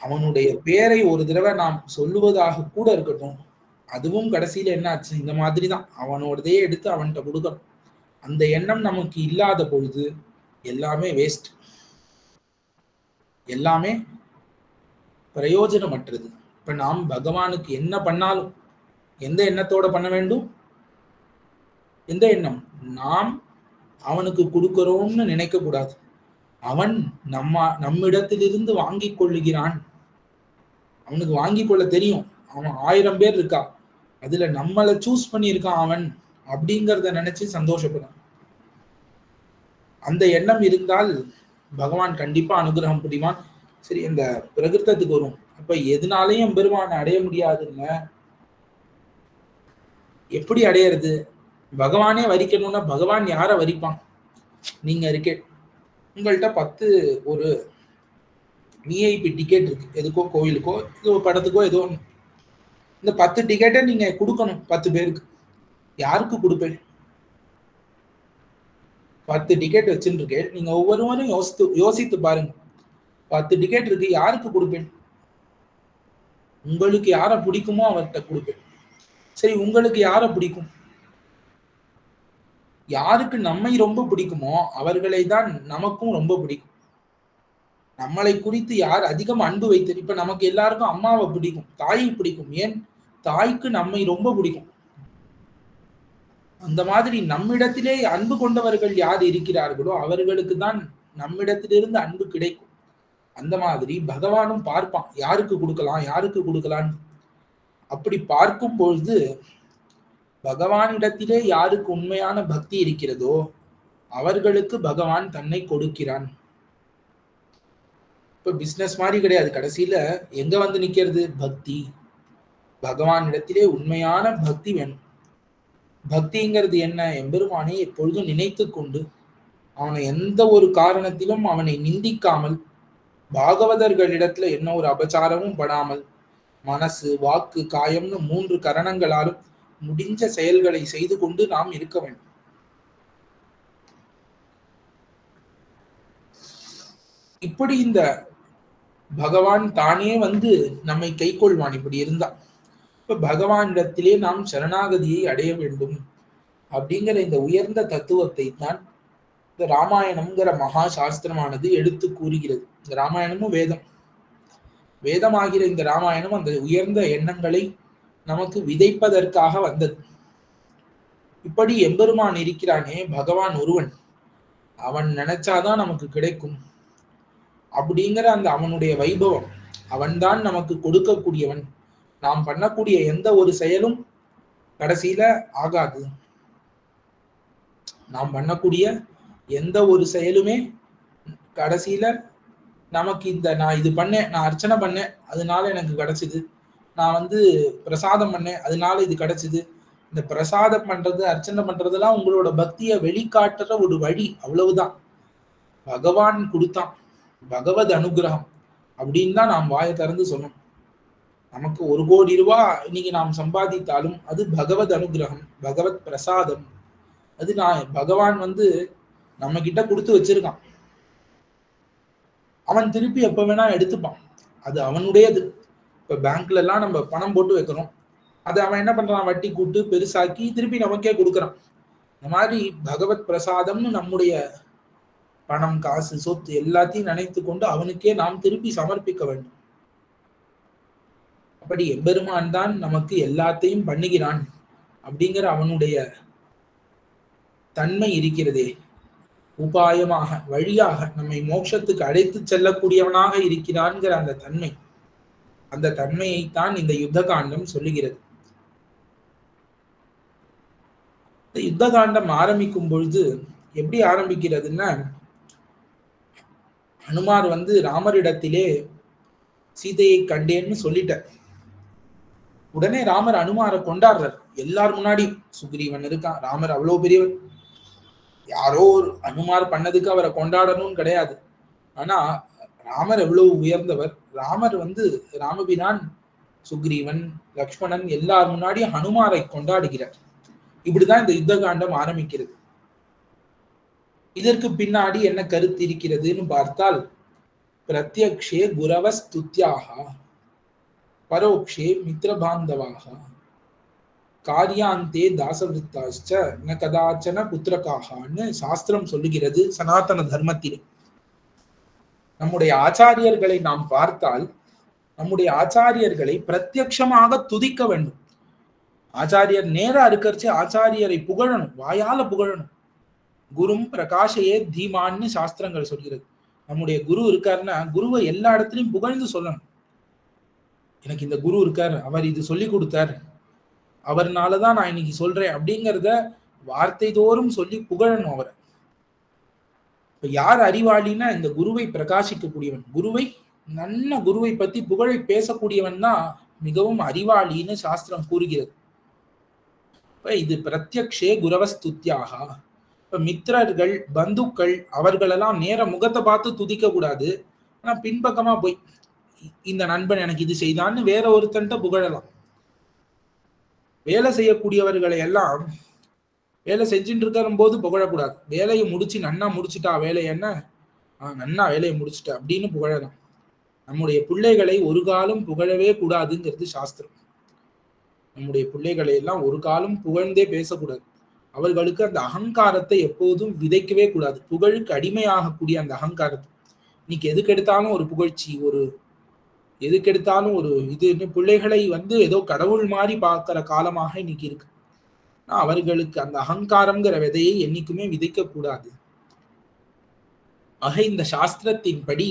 அவனுடைய பேரை ஒரு தடவை நாம் சொல்லுவதாக கூட இருக்கட்டும், அதுவும் கடைசியில என்ன ஆச்சு, இந்த மாதிரிதான் அவனோடதே எடுத்து அவன்கிட்ட கொடுக்கணும். அந்த எண்ணம் நமக்கு இல்லாத பொழுது எல்லாமே வேஸ்ட், எல்லாமே பிரயோஜனமற்றது. இப்ப நாம் பகவானுக்கு என்ன பண்ணாலும் எந்த எண்ணத்தோட பண்ண வேண்டும்? எந்த எண்ணம்? நாம் அவனுக்கு கொடுக்கிறோம்னு நினைக்க கூடாது. அவன் நம்மிடத்திலிருந்து வாங்கி கொள்ளுகிறான். அவனுக்கு வாங்கி கொள்ள தெரியும். அவன் 1000 பேர் இருக்கா, அதுல நம்மளை சூஸ் பண்ணியிருக்கான் அவன், அப்படிங்கிறத நினைச்சு சந்தோஷப்படும். அந்த எண்ணம் இருந்தால் பகவான் கண்டிப்பா அனுகிரகம் புரிவான். சரி, இந்த பிரகிருத்தத்துக்கு வரும். அப்ப எதுனாலையும் பெருமானை அடைய முடியாதுங்க. எப்படி அடையிறது? பகவானே வரிக்கணும்னா பகவான் யார வரிப்பான்? நீங்க இருக்கே, உங்கள்கிட்ட 10 ஒரு விஐபி டிக்கெட் இருக்கு, எதுக்கோ கோயிலுக்கோ ஏதோ படத்துக்கோ ஏதோ. இந்த 10 டிக்கெட்டை நீங்க கொடுக்கணும் 10 பேருக்கு. யாருக்கு கொடுப்பேன்? 10 டிக்கெட் வச்சுட்டு இருக்கேன். நீங்க ஒவ்வொருவரும் யோசித்து பாருங்க. 10 டிக்கெட் இருக்கு, யாருக்கு கொடுப்பேன்? உங்களுக்கு யாரை பிடிக்குமோ அவர்கிட்ட கொடுப்பேன். சரி, உங்களுக்கு யாரை பிடிக்கும்? யாருக்கு நம்மை ரொம்ப பிடிக்குமோ அவர்களை தான் நமக்கும் ரொம்ப பிடிக்கும். நம்மளை குறித்து யார் அதிகம் அன்பு வைத்து, இப்ப நமக்கு எல்லாருக்கும் அம்மாவை பிடிக்கும், தாயை பிடிக்கும். ஏன்? தாய்க்கு நம்மை ரொம்ப பிடிக்கும். அந்த மாதிரி நம்மிடத்திலே அன்பு கொண்டவர்கள் யார் இருக்கிறார்களோ அவர்களுக்கு தான் நம்மிடத்திலிருந்து அன்பு கிடைக்கும். அந்த மாதிரி பகவானும் பார்ப்பான், யாருக்கு கொடுக்கலாம் யாருக்கு கொடுக்கலான்னு. அப்படி பார்க்கும் பொழுது பகவானிடத்திலே யாருக்கு உண்மையான பக்தி இருக்கிறதோ அவர்களுக்கு பகவான் தன்னை கொடுக்கிறான். இப்ப பிசினஸ் மாதிரி கிடையாது. கடைசியில எங்க வந்து நிக்கிறது? பக்தி. பகவானிடத்திலே உண்மையான பக்தி வேணும். பக்திங்கிறது என்ன? எம்பெருமானை எப்பொழுதும் நினைத்து கொண்டு அவனை எந்த ஒரு காரணத்திலும் அவனை நிந்திக்காமல், பாகவதர்களிடத்துல என்ன ஒரு அபச்சாரமும் படாமல், மனசு வாக்கு காயம்னு 3 கரணங்களாலும் முடிஞ்ச செயல்களை செய்து கொண்டு நாம் இருக்க வேண்டும். இப்படி இந்த பகவான் தானே வந்து நம்மை கை கொள்வான். இப்படி இருந்தா இப்ப பகவானிடத்திலே நாம் சரணாகதியை அடைய வேண்டும் அப்படிங்கிற இந்த உயர்ந்த தத்துவத்தை தான் இந்த ராமாயணம்ங்கிற மகா சாஸ்திரமானது எடுத்து கூறுகிறது. இந்த ராமாயணமும் வேதம், வேதமாகிற இந்த ராமாயணம் அந்த உயர்ந்த எண்ணங்களை நமக்கு விதைப்பதற்காக வந்தது. இப்படி எம்பெருமான் இருக்கிறானே, பகவான் ஒருவன், அவன் நினைச்சாதான் நமக்கு கிடைக்கும் அப்படிங்கிற அந்த அவனுடைய வைபவம், அவன்தான் நமக்கு கொடுக்கக்கூடியவன். நாம் பண்ணக்கூடிய எந்த ஒரு செயலும் கடைசியில ஆகாது. நாம் பண்ணக்கூடிய எந்த ஒரு செயலுமே கடைசியில நமக்கு இந்த நான் இது பண்ணேன், நான் அர்ச்சனை பண்ணேன் அதனால எனக்கு கிடைச்சது, நான் வந்து பிரசாதம் பண்ணேன் அதனால இது கிடைச்சது. இந்த பிரசாதம் பண்றது அர்ச்சனை பண்றதெல்லாம் உங்களோட பக்தியை வெளிக்காட்டுற ஒரு வழி, அவ்வளவுதான். பகவான் கொடுத்தான், பகவத் அனுகிரகம் அப்படின்னு தான் நாம் வாயை திறந்து சொல்லணும். நமக்கு 1 கோடி ரூபாய் இன்னைக்கு நாம் சம்பாதித்தாலும் அது பகவத் அனுகிரகம், பகவத் பிரசாதம். அது பகவான் வந்து நம்ம கிட்ட கொடுத்து வச்சிருக்கான். அவன் திருப்பி எப்ப வேணா எடுத்துப்பான், அது அவனுடையது. இப்ப பேங்க்ல எல்லாம் நம்ம பணம் போட்டு வைக்கிறோம், அதை அவன் என்ன பண்றான், வட்டி கூட்டு பெருசாக்கி திருப்பி நமக்கே கொடுக்குறான். இந்த மாதிரி பகவத் பிரசாதம்னு நம்முடைய பணம் காசு சொத்து எல்லாத்தையும் நினைத்து கொண்டு அவனுக்கே நாம் திருப்பி சமர்ப்பிக்க வேண்டும். அப்படி எம்பெருமான் தான் நமக்கு எல்லாத்தையும் பண்ணுகிறான் அப்படிங்கிற அவனுடைய தன்மை இருக்கிறதே, உபாயமாக வழியாக நம்மை மோட்சத்துக்கு அழைத்து செல்லக்கூடியவனாக இருக்கிறான்கிற அந்த தன்மை, அந்த தன்மையைத்தான் இந்த யுத்த காண்டம் சொல்லுகிறது. இந்த யுத்த காண்டம் ஆரம்பிக்கும் பொழுது எப்படி ஆரம்பிக்கிறதுன்னா, ஹனுமார் வந்து ராமரிடத்திலே சீதையை கண்டேன்னு சொல்லிட்டார். உடனே ராமர் அனுமாரை கொண்டாடுறார். எல்லார் முன்னாடி சுக்ரீவன் இருக்கான், ராமர் அவ்வளவு பெரியவர், யாரோ ஒரு அனுமார் பண்ணதுக்கு அவரை கொண்டாடணும்னு கிடையாது. ஆனா ராமர் எவ்வளவு உயர்ந்தவர். ராமர் வந்து ராமபிரான், சுக்ரீவன், லக்ஷ்மணன் எல்லார் முன்னாடியும் ஹனுமாரை கொண்டாடுகிறார். இப்படிதான் இந்த யுத்த காண்டம் ஆரம்பிக்கிறது. இதற்கு பின்னாடி என்ன கருத்து இருக்கிறதுன்னு பார்த்தால், பிரத்யக்ஷே குரவஸ்துத்யாக பரோக்ஷே மித்ரபாந்தவாக காரியாந்தே தாசவிருத்தாச்ச ந கதாச்சன புத்திரகாகான்னு சாஸ்திரம் சொல்லுகிறது. சனாதன தர்மத்திலே நம்முடைய ஆச்சாரியர்களை நாம் பார்த்தால், நம்முடைய ஆச்சாரியர்களை பிரத்யக்ஷமாக துதிக்க வேண்டும். ஆச்சாரியர் நேரா இருக்கிறச்சு ஆச்சாரியரை புகழணும், வாயால புகழணும். குரும் பிரகாஷையே தீமான்னு சாஸ்திரங்கள் சொல்கிறது. நம்முடைய குரு இருக்காருன்னா குருவை எல்லா இடத்துலையும் புகழ்ந்து சொல்லணும். எனக்கு இந்த குரு இருக்காரு, அவர் இது சொல்லி கொடுத்தாரு, அவர்னாலதான் நான் இன்னைக்கு சொல்றேன் அப்படிங்கிறத வார்த்தை தோறும் சொல்லி புகழணும் அவரை. இப்ப யார் அறிவாளின்னா இந்த குருவை பிரகாசிக்கக்கூடியவன், குருவை நல்ல குருவை பத்தி புகழை பேசக்கூடியவன் தான் மிகவும் அறிவாளின்னு சாஸ்திரம் கூறுகிறது. இப்ப இது பிரத்யக்ஷே குரவஸ்துத்யாக. இப்ப மித்திரர்கள் பந்துக்கள் அவர்களெல்லாம் நேர முகத்தை பார்த்து துதிக்க கூடாது. ஆனா பின்பக்கமா போய் இந்த நண்பன் எனக்கு இது செய்தான்னு வேற ஒருத்தன்ட்ட புகழலாம். வேலை செய்யக்கூடியவர்களை எல்லாம் வேலை செஞ்சுட்டு இருக்கிற போது புகழக்கூடாது. வேலையை முடிச்சு நன்னா முடிச்சுட்டா வேலை என்ன, நன்னா வேலையை முடிச்சுட்டா அப்படின்னு புகழலாம். நம்முடைய பிள்ளைகளை ஒரு காலம் புகழவே கூடாதுங்கிறது சாஸ்திரம். நம்முடைய பிள்ளைகளை எல்லாம் ஒரு காலம் புகழ்ந்தே பேசக்கூடாது. அவர்களுக்கு அந்த அகங்காரத்தை எப்போதும் விதைக்கவே கூடாது. புகழுக்கு அடிமையாகக்கூடிய அந்த அகங்காரத்தை இன்னைக்கு எதுக்கு எடுத்தாலும் ஒரு புகழ்ச்சி, ஒரு எதுக்கெடுத்தாலும் ஒரு இது பிள்ளைகளை ஏதோ கடவுள் மாதிரி பார்க்கிற காலமாக இன்னைக்கு இருக்கு. அவர்களுக்கு அந்த அகங்காரம்ங்கிற விதையை என்னைக்குமே விதைக்க கூடாது. ஆக இந்த சாஸ்திரத்தின்படி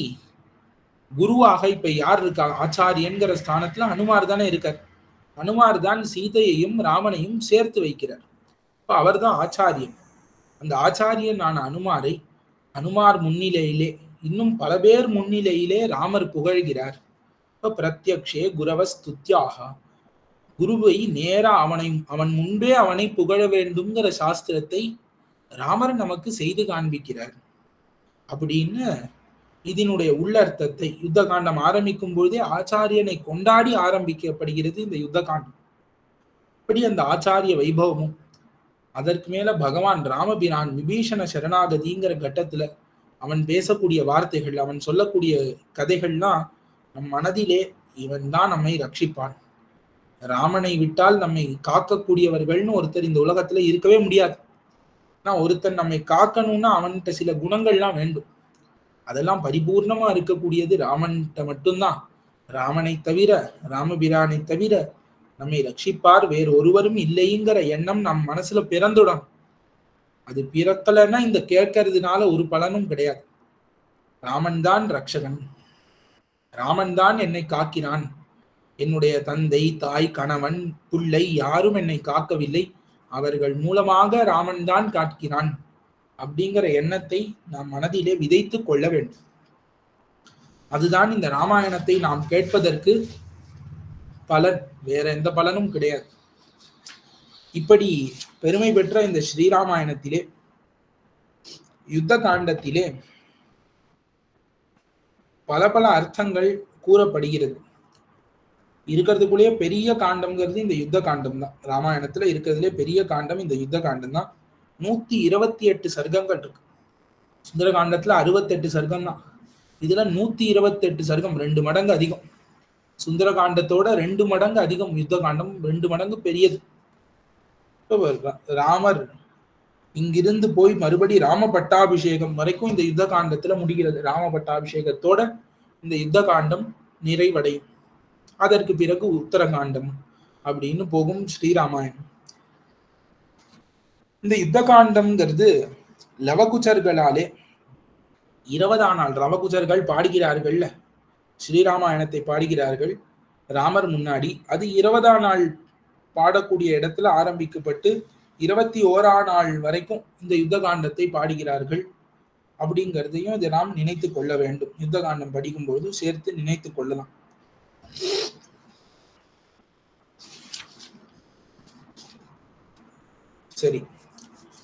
குருவாக இப்ப யார் இருக்கா? ஆச்சாரியன்கிற ஸ்தானத்துல அனுமார் தானே இருக்கார். அனுமார் தான் சீதையையும் ராமனையும் சேர்த்து வைக்கிறார். இப்ப அவர் தான் ஆச்சாரியன். அந்த ஆச்சாரியனான அனுமாரை அனுமார் முன்னிலையிலே இன்னும் பல பேர் முன்னிலையிலே ராமர் புகழ்கிறார். இப்ப பிரத்யக்ஷே குரவஸ்துத்யாக, குருவை நேரா அவன் முன்பே அவனை புகழ வேண்டும்ங்கிற சாஸ்திரத்தை ராமர் நமக்கு செய்து காண்பிக்கிறார். அப்படின்னு இதனுடைய உள்ளர்த்தத்தை யுத்த காண்டம் ஆரம்பிக்கும் பொழுதே ஆச்சாரியனை கொண்டாடி ஆரம்பிக்கப்படுகிறது இந்த யுத்த காண்டம். இப்படி அந்த ஆச்சாரிய வைபவமும் அதற்கு மேல பகவான் ராமபிரான் விபீஷண சரணாகதிங்கிற கட்டத்துல அவன் பேசக்கூடிய வார்த்தைகள், அவன் சொல்லக்கூடிய கதைகள்லாம் நம் மனதிலே இவன் தான் நம்மை ரட்சிப்பான், ராமனை விட்டால் நம்மை காக்கக்கூடியவர்கள்னு ஒருத்தர் இந்த உலகத்துல இருக்கவே முடியாது. ஆனா ஒருத்தன் நம்மை காக்கணும்னா அவன்கிட்ட சில குணங்கள்லாம் வேண்டும். அதெல்லாம் பரிபூர்ணமா இருக்கக்கூடியது ராமன்கிட்ட மட்டும்தான். ராமனை தவிர, ராமபிரானை தவிர நம்மை ரட்சிப்பார் வேறு ஒருவரும் இல்லைங்கிற எண்ணம் நம் மனசுல பிறந்துடும். அது பிறக்கலைன்னா இந்த கேட்கறதுனால ஒரு பலனும் கிடையாது. ராமன் தான் ரட்சகன், ராமன் தான் என்னை காக்கிறான், என்னுடைய தந்தை தாய் கணவன் பிள்ளை யாரும் என்னை காக்கவில்லை, அவர்கள் மூலமாக ராமன் தான் காக்கிறான் அப்படிங்கிற எண்ணத்தை நாம் மனதிலே விதைத்து கொள்ள வேண்டும். அதுதான் இந்த ராமாயணத்தை நாம் கேட்பதற்கு பலன், வேற எந்த பலனும் கிடையாது. இப்படி பெருமை பெற்ற இந்த ஸ்ரீராமாயணத்திலே யுத்த காண்டத்திலே பல பல அர்த்தங்கள் கூறப்படுகிறது. இருக்கிறதுக்குள்ளேயே பெரிய காண்டம்ங்கிறது இந்த யுத்த காண்டம் தான். ராமாயணத்துல இருக்கிறதுலே பெரிய காண்டம் இந்த யுத்த காண்டம் தான். 128 சர்க்கங்கள் இருக்கு. சுந்தர காண்டத்துல 68 சர்க்கம் தான். இதுல 128 சர்க்கம், 2 மடங்கு அதிகம். சுந்தர காண்டத்தோட 2 மடங்கு அதிகம் யுத்த காண்டம், 2 மடங்கு பெரியது. ராமர் இங்கிருந்து போய் மறுபடி ராம பட்டாபிஷேகம் வரைக்கும் இந்த யுத்த காண்டத்துல முடிகிறது. ராம பட்டாபிஷேகத்தோட இந்த யுத்த காண்டம் நிறைவடையும். அதற்கு பிறகு உத்தரகாண்டம் அப்படின்னு போகும் ஸ்ரீராமாயணம். இந்த யுத்த காண்டம்ங்கிறது லவகுச்சர்களாலே 20ஆம் நாள் லவகுச்சர்கள் பாடுகிறார்கள்ல, ஸ்ரீராமாயணத்தை பாடுகிறார்கள் ராமர் முன்னாடி. அது 20ஆம் நாள் பாடக்கூடிய இடத்துல ஆரம்பிக்கப்பட்டு 21ஆம் நாள் வரைக்கும் இந்த யுத்த காண்டத்தை பாடுகிறார்கள் அப்படிங்கிறதையும் இதை நாம் நினைத்து கொள்ள வேண்டும். யுத்த காண்டம் படிக்கும்போது சேர்த்து நினைத்து கொள்ளலாம். சரி,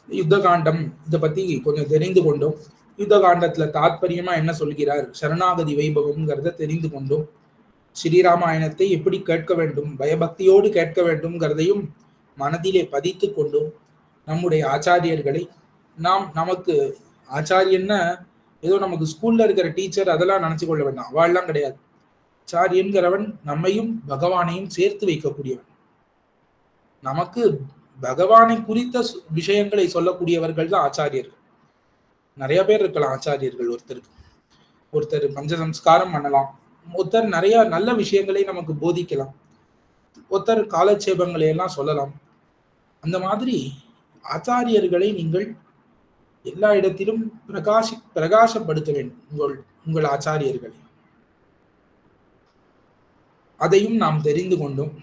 யுத்த காண்டம் இதை பத்தி கொஞ்சம் தெரிந்து கொண்டோம். யுத்த காண்டத்துல தாத்பரியமா என்ன சொல்கிறார், சரணாகதி வைபவம்ங்கிறத தெரிந்து கொண்டோம். ஸ்ரீராமாயணத்தை எப்படி கேட்க வேண்டும், பயபக்தியோடு கேட்க வேண்டும்ங்கிறதையும் மனதிலே பதித்து கொண்டோம். நம்முடைய ஆச்சாரியர்களை நமக்கு ஆச்சாரியன்னா ஏதோ நமக்கு ஸ்கூல்ல இருக்கிற டீச்சர் அதெல்லாம் நினைச்சு கொள்ள வேண்டாம், அவள்லாம் கிடையாது. ஆச்சாரியன்கிறவன் நம்மையும் பகவானையும் சேர்த்து வைக்கக்கூடியவன். நமக்கு பகவானை குறித்த விஷயங்களை சொல்லக்கூடியவர்கள் தான் ஆச்சாரியர்கள். நிறைய பேர் இருக்கலாம் ஆச்சாரியர்கள். ஒருத்தர் பஞ்சசம்ஸ்காரம் பண்ணலாம், ஒருத்தர் நிறைய நல்ல விஷயங்களை நமக்கு போதிக்கலாம், ஒருத்தர் காலட்சேபங்களை எல்லாம் சொல்லலாம். அந்த மாதிரி ஆச்சாரியர்களை நீங்கள் எல்லா இடத்திலும் பிரகாசப்படுத்த வேண்டும். உங்கள் ஆச்சாரியர்களை அதையும் நாம் தெரிந்து கொண்டோம்.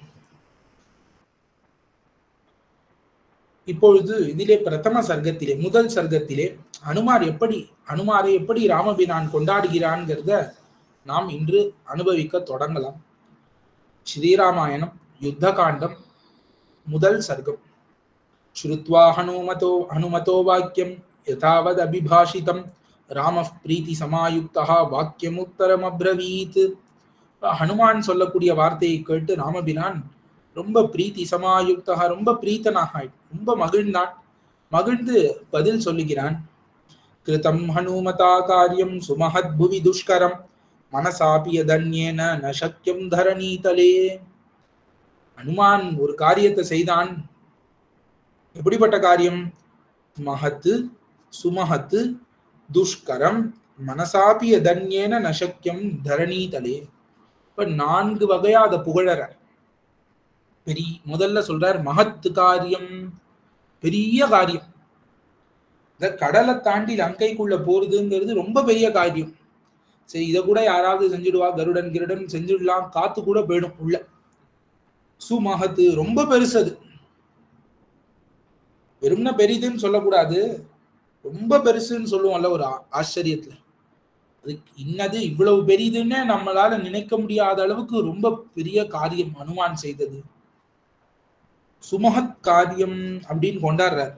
இப்பொழுது இதிலே பிரதம சர்க்கத்திலே, முதல் சர்க்கத்திலே அனுமாரை எப்படி ராமபிரான் கொண்டாடுகிறான்கிறத நாம் இன்று அனுபவிக்க தொடங்கலாம். ஸ்ரீராமாயணம் யுத்த காண்டம் முதல் சர்க்கம். ஸ்ருத்வா ஹனுமதோ வாக்கியம் யதாவது அபிபாஷிதம் ராம பிரீத்தி சமாயுக்தா வாக்கியம் உத்தரம் அப்ரவீத். ஹனுமான் சொல்லக்கூடிய வார்த்தையை கேட்டு ராமபிரான் ரொம்ப பிரீத்தி சமாயுக்தா, ரொம்ப பிரீத்தனாக, ரொம்ப மகிழ்ந்து பதில் சொல்லுகிறான். கிருதம் ஹனுமதா காரியம் சுமஹத் புவி துஷ்கரம் மனசாபிய தன்யேன ந சக்யம் தரணீதலே. ஹனுமான் ஒரு காரியத்தை செய்தான். எப்படிப்பட்ட காரியம்? மஹத்து சுமஹத்து துஷ்கரம் மனசாபிய தன்யேன ந சக்யம் தரணீதலே. இப்ப 4 வகையா அதை புகழற. முதல்ல சொல்றார் மகத்து காரியம், பெரிய காரியம். இந்த கடலை தாண்டி லங்கைக்குள்ள போறதுங்கிறது ரொம்ப பெரிய காரியம். சரி, இதை கூட யாராவது செஞ்சுடுவா, கருடன் கிருடன் செஞ்சுடலாம், காத்து கூட போயிடும் உள்ள. சுமகத்து, ரொம்ப பெருசு. அது வெறும்னா பெரிதுன்னு சொல்லக்கூடாது, ரொம்ப பெருசுன்னு சொல்லுவோம்ல ஒரு ஆச்சரியத்துல. அது இன்னது இவ்வளவு பெரிதுன்னு நம்மளால நினைக்க முடியாத அளவுக்கு ரொம்ப பெரிய காரியம் அனுமான் செய்தது. சுமகத் காரியம் அப்படின்னு கொண்டாடுறார்.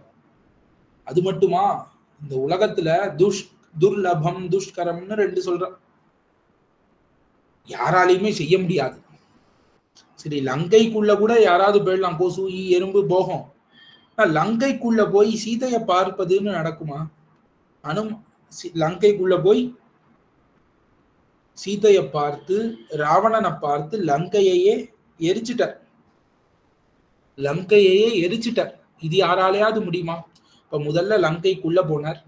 அது மட்டுமா, இந்த உலகத்துல துர்லபம் துஷ்கரம்னு 2 சொல்ற, யாராலையுமே செய்ய முடியாது. சரி, லங்கைக்குள்ள கூட யாராவது போயிடலாம், கொசு எறும்பு போகும். லங்கைக்குள்ள போய் சீதையை பார்ப்பதுன்னு நடக்குமா? லங்கைக்குள்ள போய் சீதையை பார்த்து ராவணனை பார்த்து லங்கையையே எரிச்சிட்டார். இது யாராலையாவது முடியுமா? இப்ப முதல்ல லங்கைக்குள்ள போனார்,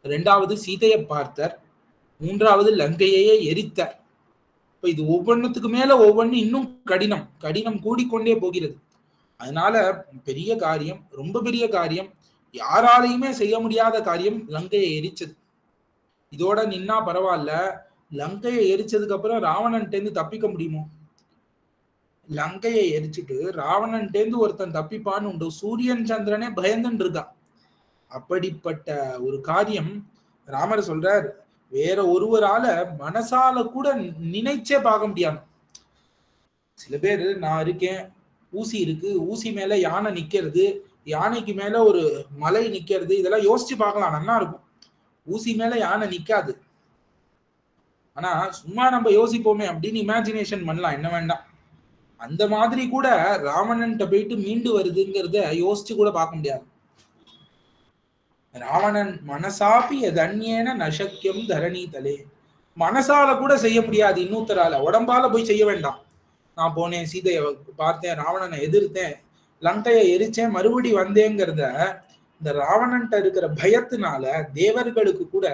2வது சீதையை பார்த்தார், 3வது லங்கையையே எரித்தார். இப்ப இது ஒவ்வொன்றுத்துக்கு மேல ஒவ்வொன்னு இன்னும் கடினம் கூடிக்கொண்டே போகிறது. அதனால பெரிய காரியம், ரொம்ப பெரிய காரியம், யாராலையுமே செய்ய முடியாத காரியம் லங்கையை எரிச்சது. இதோட நின்னா பரவாயில்ல, லங்கையை எரிச்சதுக்கு அப்புறம் ராவணன்டேந்து தப்பிக்க முடியுமோ? லங்கையை எரிச்சுட்டு ராவணன்டேந்து ஒருத்தன் தப்பிப்பான்னு உண்டு. சூரியன் சந்திரனே பயந்துன்னு இருக்கா. அப்படிப்பட்ட ஒரு காரியம் ராமர் சொல்றார், வேற ஒருவரால மனசால கூட நினைச்சே பார்க்க முடியாது. சில பேர், நான் இருக்கேன், ஊசி இருக்கு, ஊசி மேல யானை நிக்கிறது, யானைக்கு மேல ஒரு மலை நிக்கிறது, இதெல்லாம் யோசிச்சு பார்க்கலாம், நல்லா இருக்கும். ஊசி மேல யானை நிக்காது. ஆனா சும்மா நம்ம யோசிப்போமே அப்படின்னு இமேஜினேஷன் பண்ணலாம், என்ன வேண்டாம். அந்த மாதிரி கூட ராவணன்ட்ட போயிட்டு மீண்டு வருதுங்கிறத யோசிச்சு கூட பார்க்க முடியாது. ராவணன் மனசாப்பி தன்யேன நசக்கியம் தரணி தலே, மனசால கூட செய்ய முடியாது இன்னொருத்தரால, உடம்பால போய் செய்ய வேண்டாம். நான் போனேன், சீதையை பார்த்தேன், ராவணனை எதிர்த்தேன், லங்கையை எரிச்சேன், மறுபடி வந்தேங்கிறத இந்த ராவணன்ட்ட இருக்கிற பயத்தினால தேவர்களுக்கு கூட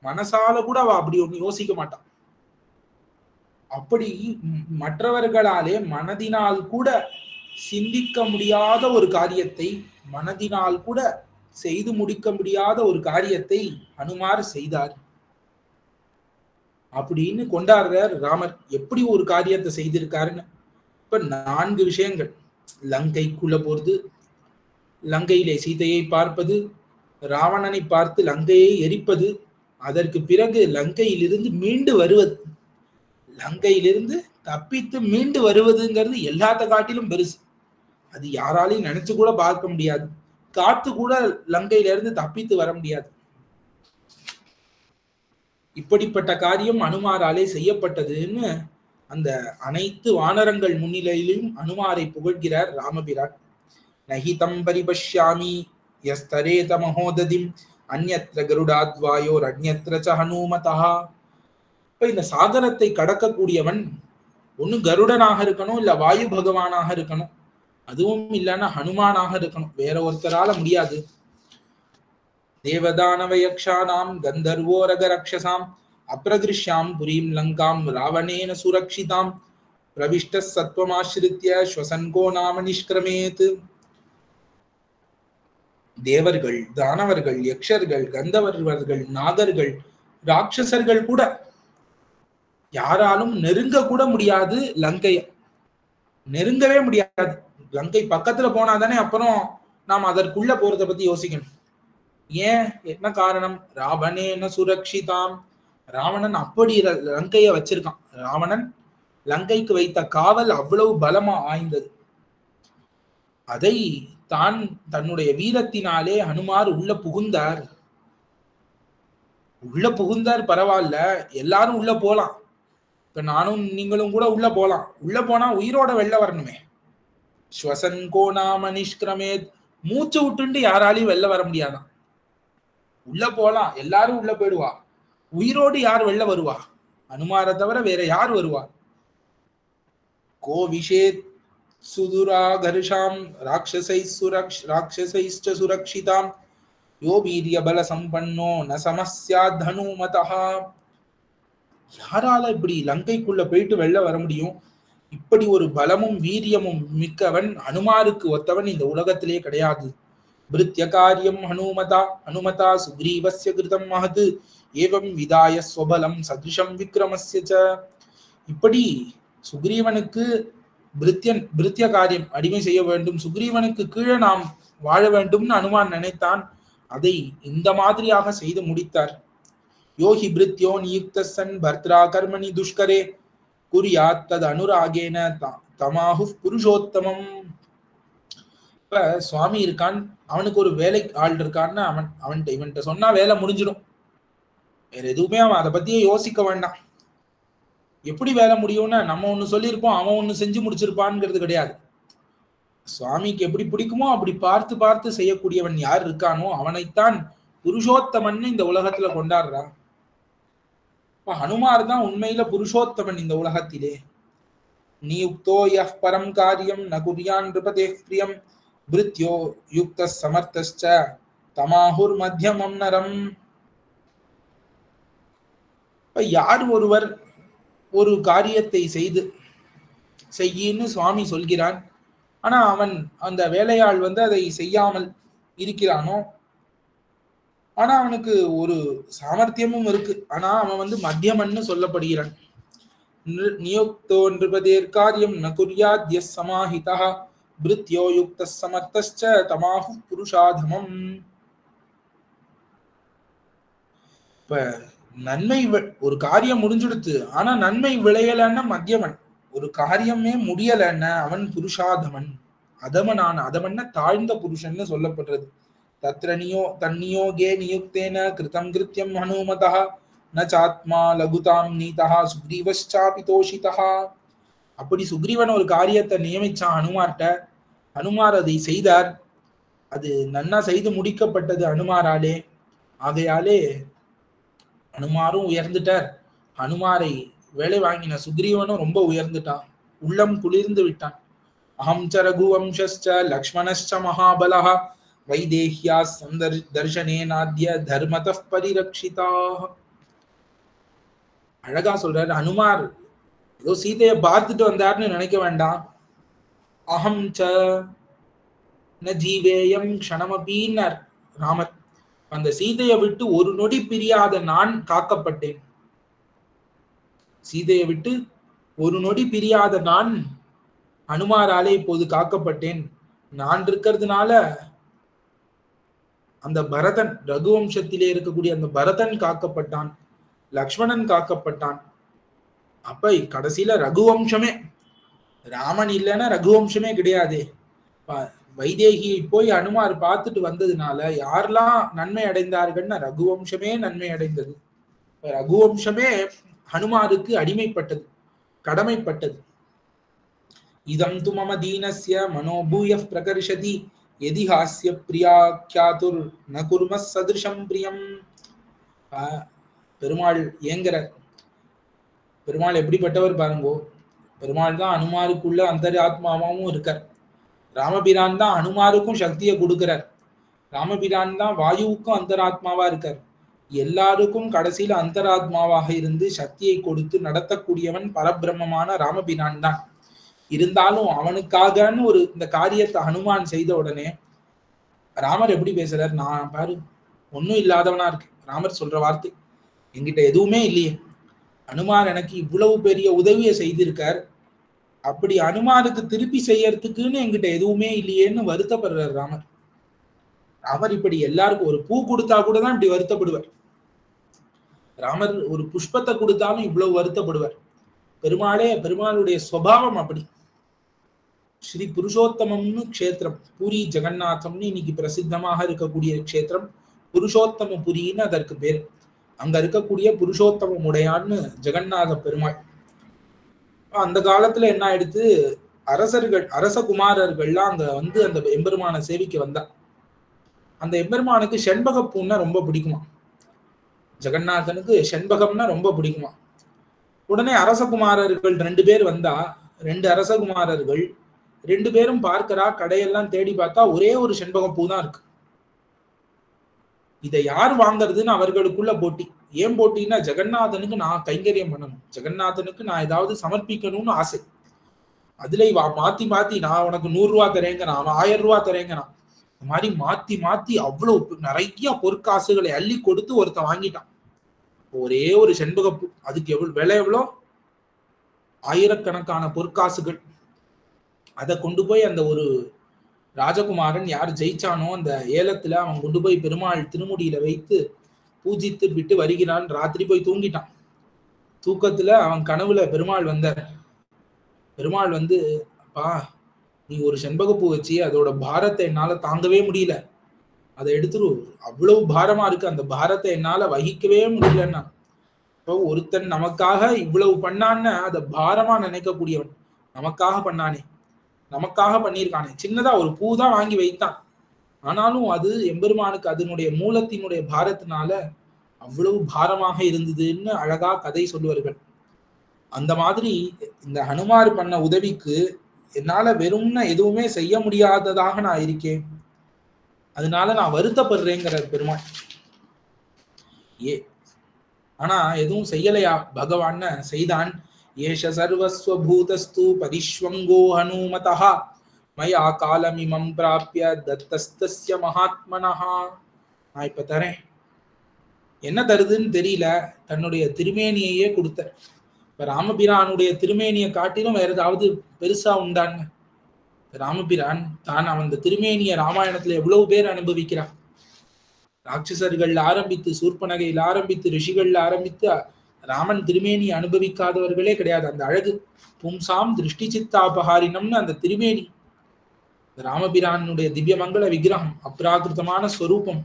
மனசால கூட அவ அப்படி ஒண்ணு யோசிக்க மாட்டான். அப்படி மற்றவர்களாலே மனதினால் கூட சிந்திக்க முடியாத ஒரு காரியத்தை, மனதினால் கூட செய்து முடிக்க முடியாத ஒரு காரியத்தை ஹனுமார் செய்தார் அப்படின்னு கொண்டாடுறார் ராமர். எப்படி ஒரு காரியத்தை செய்திருக்காருன்னு. இப்ப 4 விஷயங்கள்: லங்கைக்குள்ள போறது, லங்கையிலே சீதையை பார்ப்பது, ராவணனை பார்த்து லங்கையை எரிப்பது, அதற்கு பிறகு லங்கையிலிருந்து மீண்டு வருவது. லங்கையிலிருந்து தப்பித்து மீண்டு வருவதுங்கிறது எல்லாத்த காட்டிலும் பெருசு. அது யாராலையும் நினைச்சு கூட பார்க்க முடியாது. காத்து கூட லங்கையில இருந்து தப்பித்து வர முடியாது. இப்படிப்பட்ட காரியம் அனுமாராலே செய்யப்பட்டதுன்னு அந்த அனைத்து வானரங்கள் முன்னிலையிலும் அனுமாரை புகழ்கிறார் ராமபிரான். நஹிதம் பரிபஷ்யாமி யஸ்தரேத மகோததிம் அந்யத்ர கருடாத்வாயோர் அந்யத்ர ச ஹனுமதா. இப்ப இந்த சாகரத்தை கடக்கக்கூடியவன் ஒண்ணு கருடனாக இருக்கணும், இல்ல வாயு பகவானாக இருக்கணும், அதுவும் இல்லைன்னா ஹனுமானாக இருக்கணும். வேற ஒருத்தரால முடியாது. தேவதானவ யக்ஷானாம் கந்தர்வோரக ரக்ஷசாம் அப்ரகிருஷ்யாம் புரீம் லங்காம் ராவணேன சுரக்ஷிதாம் பிரவிஷ்ட சத்வமாஸ்ரித்ய ஸ்வசன்கோ நாம நிஷ்கிரமேத். தேவர்கள், தானவர்கள், யக்ஷர்கள், கந்தவர்கள், நாகர்கள், ராட்சசர்கள் கூட யாராலும் நெருங்க கூட முடியாது. லங்கைய நெருங்கவே முடியாது. லங்கை பக்கத்துல போனாதானே அப்புறம் நாம் அதற்குள்ள போறதை பத்தி யோசிக்கணும். ஏன், என்ன காரணம்? ராவணேன சுரக்ஷிதாம். ராவணன் அப்படி லங்கைய வச்சிருக்கான். ராவணன் லங்கைக்கு வைத்த காவல் அவ்வளவு பலமா ஆய்ந்தது. அதை தான் தன்னுடைய வீரத்தினாலே ஹனுமார் உள்ள புகுந்தார். பரவாயில்ல, எல்லாரும் உள்ள போலாம். இப்ப நானும் நீங்களும் கூட உள்ள போலாம். உள்ள போனா உயிரோட வெளில வரணுமே. ஸ்வசன்கோ நாம நிஷ்கிரமேத். மூச்சு விட்டுண்டு யாராலையும் வெளில வர முடியாதான். உள்ள போலாம், எல்லாரும் உள்ள போயிடுவா. உயிரோடு யார் வெளில வருவா? அனுமாரை தவிர வேற யார் வருவா? கோ விஷேத் சுதுராகர்ஷாம் ராட்சசைஸ்ச சுரக்ஷிதாம் யோ வீரிய பல சம்பன்னோ ந சமஸ்யாத் ஹனுமதஹ. யாரால இப்படி லங்கைக்குள்ள போயிட்டு வெளில வர முடியும்? இப்படி ஒரு பலமும் வீரியமும் மிக்கவன் அனுமாருக்கு ஒத்தவன் இந்த உலகத்திலே கிடையாது. பிருத்ய காரியம் ஹனுமதா சுக்ரீவஸ்ய கிருதம் மகது ஏவம் விதாய ஸ்வபலம் சதிருஷம் விக்ரமஸ்ய ச. இப்படி சுக்ரீவனுக்கு பிருத்திய காரியம் அடிமை செய்ய வேண்டும், சுக்ரீவனுக்கு கீழே நாம் வாழ வேண்டும்னு அனுமான் நினைத்தான். அதை இந்த மாதிரியாக செய்து முடித்தார். யோகி பிருத்யோ நியுக்தன் பர்த்ரா கர்மணி துஷ்கரே குறியாத் தது அனுராகேன தமாஹு புருஷோத்தமம். இப்ப சுவாமி இருக்கான், அவனுக்கு ஒரு வேலை ஆள் இருக்கான்னு இவன்கிட்ட சொன்னா வேலை முடிஞ்சிடும். வேற எதுவுமே அவன் அதை பத்தியே யோசிக்க வேண்டாம். எப்படி வேலை முடியும்னா நம்ம ஒண்ணு சொல்லியிருப்போம், அவன் ஒண்ணு செஞ்சு முடிச்சிருப்பான்ங்கிறது கிடையாது. சுவாமிக்கு எப்படி பிடிக்குமோ அப்படி பார்த்து பார்த்து செய்யக்கூடியவன் யார் இருக்கானோ அவனைத்தான் புருஷோத்தமன் இந்த உலகத்துல கொண்டாடுறான். ஹனுமார் தான் உண்மையில புருஷோத்தமன் இந்த உலகத்திலே. நியுக்தோ யஹ் பரம் காரியம் ந குர்யான் நிருபதே பிரியம் பிருத்யோ யுக்த சமர்த்தஸ்ச தமாஹுர் மத்யமம் நரம். யார் ஒருவர் ஒரு காரியத்தை செய்யின்னு சுவாமி சொல்கிறான், ஆனா அவன் அந்த வேலையாள் அதை செய்யாமல் இருக்கிறானோ, ஆனா அவனுக்கு ஒரு சாமர்த்தியமும் இருக்கு, ஆனா அவன் மத்தியமன்னு சொல்லப்படுகிறான். நியுக்தோ நிருபதேர் காரியம் ந குர்யாத் யஸ் சமாஹிதஹ பிருத்யோ யுக்த சமர்த்தஸ்ச தமாஹு புருஷாதமம். இப்ப நன்மை ஒரு காரியம் முடிஞ்சுடுத்து, ஆனா நன்மை விளையலன்னா மத்தியமன், ஒரு காரியமே முடியலன்னா அவன் புருஷாதமன், அதமன்னா தாழ்ந்த புருஷன்னு சொல்லப்படுறது. தன்னியோகே நியுக்தேன கிருதம் கிருத்யம் ஹனுமதஹ ந சாத்மா லகுதாம் நீதஹ சுக்ரீவஸ்சாபி தோஷிதஹ. அப்படி சுக்ரீவன் ஒரு காரியத்தை நியமிச்சான் ஹனுமார்ட்ட, ஹனுமார் அதை செய்தார். அது நன்னா செய்து முடிக்கப்பட்டது ஹனுமாராலே. ஆகையாலே ஹனுமாரும் உயர்ந்துட்டார், ஹனுமாரை வேலை வாங்கின சுக்ரீவனும் ரொம்ப உயர்ந்துட்டான், உள்ளம் குளிர்ந்து விட்டான். அஹம் ச ரகுவம்சஸ்ச லக்ஷ்மணஸ்ச மகாபலஹ வைதேஹ்யா தர்ஷனேனாத்ய தர்மதః பரிரக்ஷிதாஹ. அழகா சொல்றாரு ஹனுமார். ஏதோ சீதையை பார்த்துட்டு வந்தார்னு நினைக்க வேண்டாம். அஹம் ச ந ஜீவேயம் க்ஷணமபீன்னர் ராமர். அந்த சீதையை விட்டு ஒரு நொடி பிரியாத நான் காக்கப்பட்டேன். சீதையை விட்டு ஒரு நொடி பிரியாத நான் ஹனுமாராலே இப்போது காக்கப்பட்டேன். நான் இருக்கிறதுனால அந்த பரதன், ரகுவம்சத்திலே இருக்கக்கூடிய அந்த பரதன் காக்கப்பட்டான், லக்ஷ்மணன் காக்கப்பட்டான். அப்ப கடைசியில ரகுவம்சமே, ராமன் இல்லைன்னா ரகுவம்சமே கிடையாது. வைதேகியை போய் ஹனுமார் பார்த்துட்டு வந்ததுனால யாரெல்லாம் நன்மை அடைந்தார்கள்னா ரகுவம்சமே நன்மை அடைந்தது. ரகுவம்சமே ஹனுமாருக்கு அடிமைப்பட்டது, கடமைப்பட்டது. இதம் து மம தீனஸ்ய மனோபூய பிரகர்ஷதி எதிஹாஸ்ய பிரியாக்கியாதுர் ந குர்ம சதிருஷம் பிரியம். பெருமாள் ஏங்குறார். பெருமாள் எப்படிப்பட்டவர் பாருங்கோ. பெருமாள் தான் ஹனுமாருக்குள்ள அந்தராத்மாவும் இருக்கார். ராமபிரான் தான் ஹனுமாருக்கும் சக்தியை கொடுக்கிறார். ராமபிரான் தான் வாயுவுக்கும் அந்தராத்மாவா இருக்கார். எல்லாருக்கும் கடைசியில அந்தராத்மாவாக இருந்து சக்தியை கொடுத்து நடத்தக்கூடியவன் பரபிரம்மமான ராமபிரான் தான். இருந்தாலும் அவனுக்காகன்னு ஒரு இந்த காரியத்தை ஹனுமான் செய்த உடனே ராமர் எப்படி பேசுறார், நான் பாரு ஒன்னும் இல்லாதவனா இருக்கு. ராமர் சொல்ற வார்த்தை, என்கிட்ட எதுவுமே இல்லையே, ஹனுமார் எனக்கு இவ்வளவு பெரிய உதவியை செய்திருக்கார், அப்படி ஹனுமாருக்கு திருப்பி செய்யறதுக்குன்னு என்கிட்ட எதுவுமே இல்லையேன்னு வருத்தப்படுறார் ராமர். ராமர் இப்படி எல்லாருக்கும் ஒரு பூ கொடுத்தா கூட தான் இப்படி வருத்தப்படுவார். ராமர் ஒரு புஷ்பத்தை கொடுத்தாலும் இவ்வளவு வருத்தப்படுவார். பெருமாளுடைய சுபாவம் அப்படி. ஸ்ரீ புருஷோத்தமம்னு க்ஷேத்திரம், பூரி ஜெகநாதம்னு இன்னைக்கு பிரசித்தமாக இருக்கக்கூடிய க்ஷேத்திரம் புருஷோத்தம புரின்னு அதற்கு பேரு. அங்க இருக்கக்கூடிய புருஷோத்தமம் உடையான்னு ஜெகநாத பெருமாள். அந்த காலத்துல என்ன ஆயிடுத்து, அரசகுமாரர்கள்லாம் அங்க அந்த எம்பெருமான சேவிக்க வந்தா. அந்த எம்பெருமானுக்கு செண்பக பூன்னா ரொம்ப பிடிக்குமா. ஜெகநாதனுக்கு செண்பகம்னா ரொம்ப பிடிக்குமா. உடனே அரசகுமாரர்கள் 2 பேர் வந்தா, 2 அரசகுமாரர்கள் 2 பேரும் பார்க்கிறா, கடையெல்லாம் தேடி பார்த்தா ஒரே ஒரு செண்பக பூ தான் இருக்கு. இதை யார் வாங்குறதுன்னு அவர்களுக்குள்ள போட்டி. ஏன் போட்டின்னா, ஜெகநாதனுக்கு நான் கைங்கரியம் பண்ணணும், ஜெகநாதனுக்கு நான் ஏதாவது சமர்ப்பிக்கணும்னு ஆசை. அதுல மாத்தி மாத்தி நான் உனக்கு 100 ரூபா தரேங்கிறான், அவன் 1000 ரூபா தரேங்கிறான். இந்த மாதிரி மாத்தி மாத்தி அவ்வளவு நிறைய பொற்காசுகளை அள்ளி கொடுத்து ஒருத்தன் வாங்கிட்டான். ஒரே ஒரு செண்பகப்பூ, அதுக்கு எவ்வளவு விலை, எவ்வளோ ஆயிரக்கணக்கான பொற்காசுகள். அதை கொண்டு போய் அந்த ஒரு ராஜகுமாரன் யார் ஜெயிச்சானோ அந்த ஏலத்துல அவன் கொண்டு போய் பெருமாள் திருமுடியில வைத்து பூஜித்து விட்டு வருகிறான். ராத்திரி போய் தூங்கிட்டான். தூக்கத்துல அவன் கனவுல பெருமாள் வந்தார். பெருமாள் வந்து, அப்பா நீ ஒரு செண்பகப்பூ வச்சு அதோட பாரத்தை என்னால தாங்கவே முடியல, அதை எடுத்துரு, அவ்வளவு பாரமா இருக்கு, அந்த பாரத்தை என்னால வகிக்கவே முடியலன்னா. இப்போ ஒருத்தன் நமக்காக இவ்வளவு பண்ணான்னு அதை பாரமா நினைக்கக்கூடியவன், நமக்காக பண்ணானே, நமக்காக பண்ணியிருக்கானே. சின்னதா ஒரு பூ தான் வாங்கி வைத்தான், ஆனாலும் அது எம்பெருமானுக்கு அதனுடைய மூலத்தினுடைய பாரத்தினால அவ்வளவு பாரமாக இருந்ததுன்னு அழகா கதை சொல்லுவார்கள். அந்த மாதிரி இந்த ஹனுமார் பண்ண உதவிக்கு என்னால வெறும்னா எதுவுமே செய்ய முடியாததாக நான் இருக்கேன், அதனால நான் வருத்தப்படுறேங்கிற பெருமாள். ஆனா எதுவும் செய்யலையா பகவான்? செய்தான். ஏஷ சர்வஸ்வபூதஸ்து பரிஷ்வங்கோ ஹனுமதா மயா காலமிமம் பிராப்ய தத்தஸ்தஸ்ய மகாத்மனஹா. நான் இப்ப தரேன், என்ன தருதுன்னு தெரியல, தன்னுடைய திருமேனியையே கொடுத்த. இப்ப ராமபிரானுடைய திருமேனியை காட்டிலும் வேற ஏதாவது பெருசா உண்டான்னு? ராமபிரான் தான் அவன் திருமேனிய ராமாயணத்துல எவ்வளவு பேர் அனுபவிக்கிறான். ராட்சசர்கள் ஆரம்பித்து, சூர்பனகையில் ஆரம்பித்து, ரிஷிகள்ல ஆரம்பித்து, ராமன் திருமேனி அனுபவிக்காதவர்களே கிடையாது. அந்த அழகு பும்சாம் திருஷ்டி சித்தாபகாரினம்னு அந்த திருமேனி, ராமபிரானுடைய திவ்யமங்கள விக்கிரகம், அப்ராகிருதமான ஸ்வரூபம்,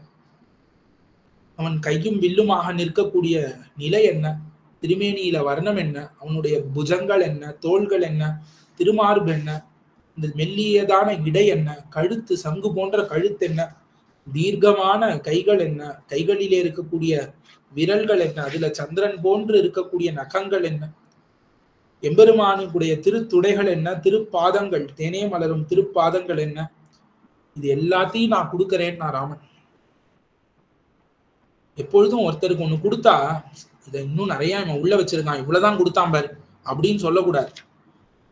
அவன் கையும் வில்லுமாக நிற்கக்கூடிய நிலை என்ன, திருமேனியில வர்ணம் என்ன, அவனுடைய புஜங்கள் என்ன, தோள்கள் என்ன, திருமார்பு என்ன, இந்த மெல்லியதான இடை என்ன, கழுத்து சங்கு போன்ற கழுத்து என்ன, தீர்க்கமான கைகள் என்ன, கைகளிலே இருக்கக்கூடிய விரல்கள் என்ன, அதுல சந்திரன் போன்று இருக்கக்கூடிய நகங்கள் என்ன, எம்பெருமானுடைய திருத்துடைகள் என்ன, திருப்பாதங்கள், தேனே மலரும் திருப்பாதங்கள் என்ன, இது எல்லாத்தையும் நான் கொடுக்கிறேன் நான் ராமன். எப்பொழுதும் ஒருத்தருக்கு ஒண்ணு கொடுத்தா இதை இன்னும் நிறைய இவன் உள்ள வச்சிருக்கான், இவ்வளவுதான் கொடுத்தான் பாரு அப்படின்னு சொல்லக்கூடாது.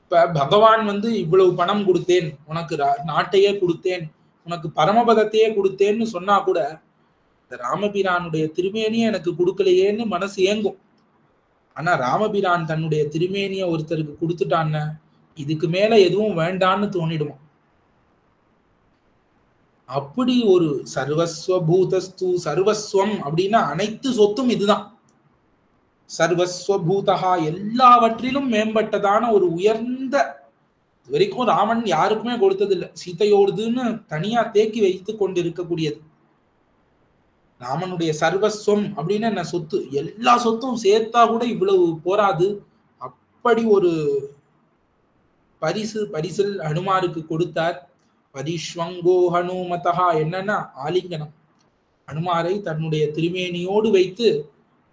இப்ப பகவான் இவ்வளவு பணம் கொடுத்தேன், உனக்கு நாட்டையே கொடுத்தேன், உனக்கு பரமபதத்தையே கொடுத்தேன்னு சொன்னா கூட இந்த ராமபிரானுடைய திருமேனியை எனக்கு கொடுக்கலையேன்னு மனசு ஏங்கும். ஆனா ராமபிரான் தன்னுடைய திருமேனிய ஒருத்தருக்கு கொடுத்துட்டான்னு இதுக்கு மேல எதுவும் வேண்டான்னு தோணிடுமா. அப்படி ஒரு சர்வஸ்வபூதஸ்து, சர்வஸ்வம் அப்படின்னா அனைத்து சொத்தும் இதுதான். சர்வஸ்வபூதா, எல்லாவற்றிலும் மேம்பட்டதான ஒரு உயர்ந்த, வரைக்கும் ராமன் யாருக்குமே கொடுத்தது இல்லை, சீதையோடுதுன்னு தனியா தேக்கி வைத்து கொண்டு இருக்கக்கூடியது. ராமனுடைய சர்வஸ்வம் அப்படின்னு என்ன, சொத்து, எல்லா சொத்தும் சேர்த்தா கூட இவ்வளவு போராது. அப்படி ஒரு பரிசில் ஹனுமாருக்கு கொடுத்தார். பரிஷ்வங்கோ ஹனுமதா, என்னன்னா ஆலிங்கனம். ஹனுமாரை தன்னுடைய திருமேனியோடு வைத்து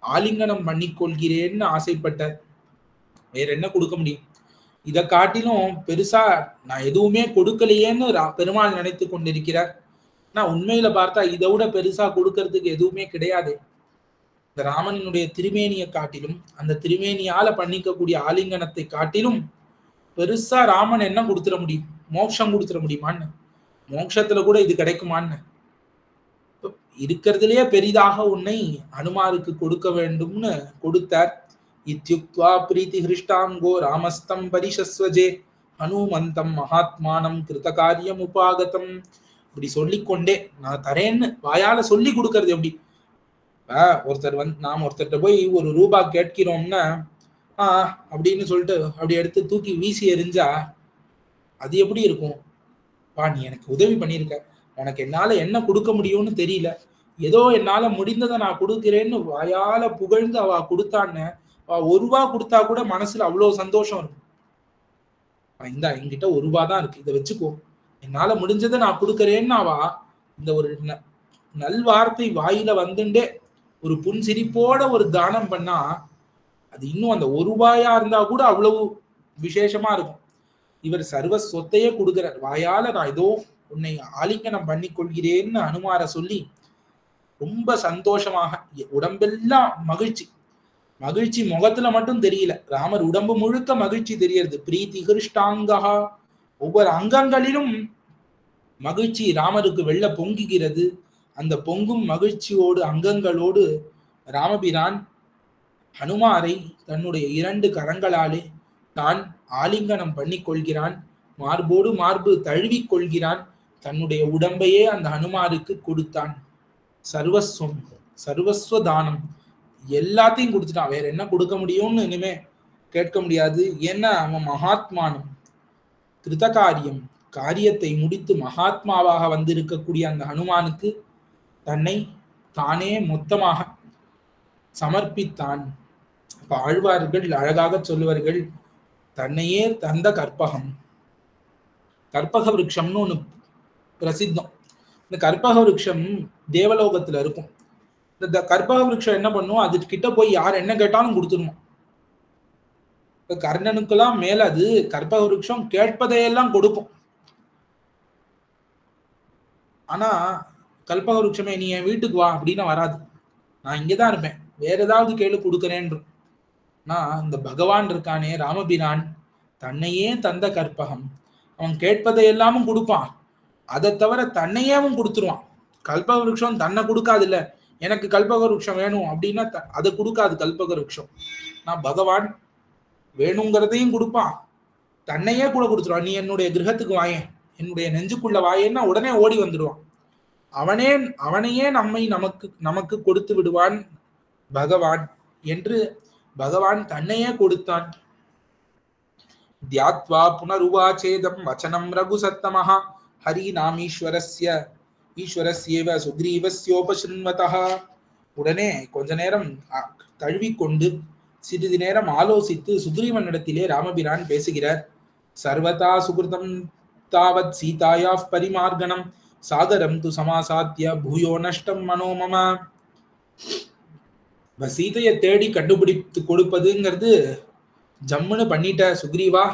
ஆலிங்கனம் பண்ணிக்கொள்கிறேன்னு ஆசைப்பட்டார். வேற என்ன கொடுக்க முடியும்? இதை காட்டிலும் பெருசா நான் எதுவுமே கொடுக்கலையேன்னு பெருமாள் நினைத்து கொண்டிருக்கிறார். நான் உண்மையில பார்த்தா இதை விட பெருசா கொடுக்கறதுக்கு எதுவுமே கிடையாது. இந்த ராமனுடைய திருமேனியை காட்டிலும், அந்த திருமேனியால பண்ணிக்கக்கூடிய ஆலிங்கனத்தை காட்டிலும் பெருசா ராமன் என்ன கொடுத்துட முடியும்? மோட்சம் கொடுத்துட முடியுமான்னு? மோட்சத்துல கூட இது கிடைக்குமான்னு? இருக்கிறதுலயே பெரிதாக உன்னை ஹனுமாருக்கு கொடுக்க வேண்டும்னு கொடுத்தார். இத்யுக்த்வா பிரீத்தி ஹிருஷ்டாங்கோ ராமஸ்தம் பரிஷஸ்வஜே ஹனுமந்தம் மகாத்மானம் கிருதகாரியம் உபாகதம். இப்படி சொல்லிக்கொண்டே நான் தரேன்னு வாயால சொல்லி கொடுக்கறது எப்படி? ஒருத்தர் நாம் ஒருத்தர்கிட்ட போய் ஒரு ரூபா கேட்கிறோம்னா அப்படின்னு சொல்லிட்டு அப்படி எடுத்து தூக்கி வீசி எறிஞ்சா அது எப்படி இருக்கும்? நீ எனக்கு உதவி பண்ணியிருக்க, உனக்கு என்னால என்ன கொடுக்க முடியும்னு தெரியல, ஏதோ என்னால முடிந்ததை நான் கொடுக்கிறேன்னு வாயால புகழ்ந்து அவ கொடுத்தான்னு, அவ 1 ரூபா கொடுத்தா கூட மனசுல அவ்வளவு சந்தோஷம் இருக்கும். இந்தா என்கிட்ட 1 ரூபா தான் இருக்கு, இதை வச்சுக்கோ, என்னால முடிஞ்சதை நான் கொடுக்கறேன்னு அவ இந்த ஒரு நல்வார்த்தை வாயில வந்துட்டே ஒரு புன்சிரிப்போட ஒரு தானம் பண்ணா அது இன்னும் அந்த 1 ரூபாயா இருந்தா கூட அவ்வளவு விசேஷமா இருக்கும். இவர் சர்வ சொத்தையே கொடுக்கிறார். வாயால நான் ஏதோ உன்னை ஆலிங்கனம் பண்ணி கொள்கிறேன்னு அனுமார சொல்லி ரொம்ப சந்தோஷமாக, உடம்பெல்லாம் மகிழ்ச்சி. மகிழ்ச்சி முகத்துல மட்டும் தெரியல, ராமர் உடம்பு முழுக்க மகிழ்ச்சி தெரியறது. பிரீத்தி கிருஷ்டாங்கா, ஒவ்வொரு அங்கங்களிலும் மகிழ்ச்சி ராமருக்கு வெள்ள பொங்குகிறது. அந்த பொங்கும் மகிழ்ச்சியோடு அங்கங்களோடு ராமபிரான் ஹனுமாரை தன்னுடைய 2 கரங்களாலே தான் ஆலிங்கனம் பண்ணி கொள்கிறான். மார்போடு மார்பு தழுவிக் கொள்கிறான். தன்னுடைய உடம்பையே அந்த ஹனுமாருக்கு கொடுத்தான். சர்வஸ்வம், சர்வஸ்வ தானம், எல்லாத்தையும் கொடுத்துட்டான். வேற என்ன கொடுக்க முடியும்னு இனிமே கேட்க முடியாது. ஏன்னா அவன் மகாத்மானம், கிருதகாரியம், காரியத்தை முடித்து மகாத்மாவாக வந்திருக்கக்கூடிய அந்த ஹனுமானுக்கு தன்னை தானே மொத்தமாக சமர்ப்பித்தான். அப்ப ஆழ்வார்கள் அழகாக சொல்லுவார்கள், தன்னையே தந்த கற்பகம். கற்பக விருட்சம்னு ஒண்ணு பிரசித்தம். இந்த கற்பக விருட்சம் தேவலோகத்துல இருக்கும். இந்த கற்பக விருட்சம் என்ன பண்ணும், அது கிட்ட போய் யார் என்ன கேட்டாலும் கொடுத்துருமா. கர்ணனுக்கெல்லாம் மேல அது கற்பக விருட்சம் கேட்பதையெல்லாம் கொடுக்கும். ஆனா கல்பக விருட்சமே நீ என் வீட்டுக்கு வா அப்படின்னு வராது. நான் இங்கதான் இருப்பேன், வேற ஏதாவது கேளு கொடுக்கறேன். நான் இந்த பகவான் இருக்கானே ராமபிரான், தன்னையே தந்த கற்பகம். அவன் கேட்பதை எல்லாமும் கொடுப்பான். அதை தவிர தன்னையேவும் கொடுத்துருவான். கல்பக விருட்சம் தன்னை கொடுக்காது. இல்ல எனக்கு கல்பக விருட்சம் வேணும் அப்படின்னா அதை கொடுக்காது கல்பக விருட்சம். நான் பகவான் வேணுங்கிறதையும் கொடுப்பான், தன்னையே கூட கொடுத்துருவான். நீ என்னுடைய கிரகத்துக்கு வாயேன், என்னுடைய நெஞ்சுக்குள்ள வாயேன்னா உடனே ஓடி வந்துடுவான். அவனையே நமக்கு கொடுத்து விடுவான் பகவான் என்று பகவான் தன்னையே கொடுத்தான். தியாத்வா புனருவாச்சேதம் வச்சனம் ரகுசத்தமஹ ஹரிநாம் ஈஸ்வரஸ்யேவ சுக்ரீவஸ்யோபசிருண்வதஹ. உடனே கொஞ்ச நேரம் தழுவிக்கொண்டு சிறிது நேரம் ஆலோசித்து சுக்ரீவனிடத்திலே ராமபிரான் பேசுகிறார். சர்வதா சுகிருதம் தாவத் சீதாயா பரிமார்கணம் சாகரம் து சமாசாத்திய பூயோ நஷ்டம் மனோமம. சீதையை தேடி கண்டுபிடித்து கொடுப்பதுங்கிறது ஜம்முன்னு பண்ணிட்ட சுக்ரீவா,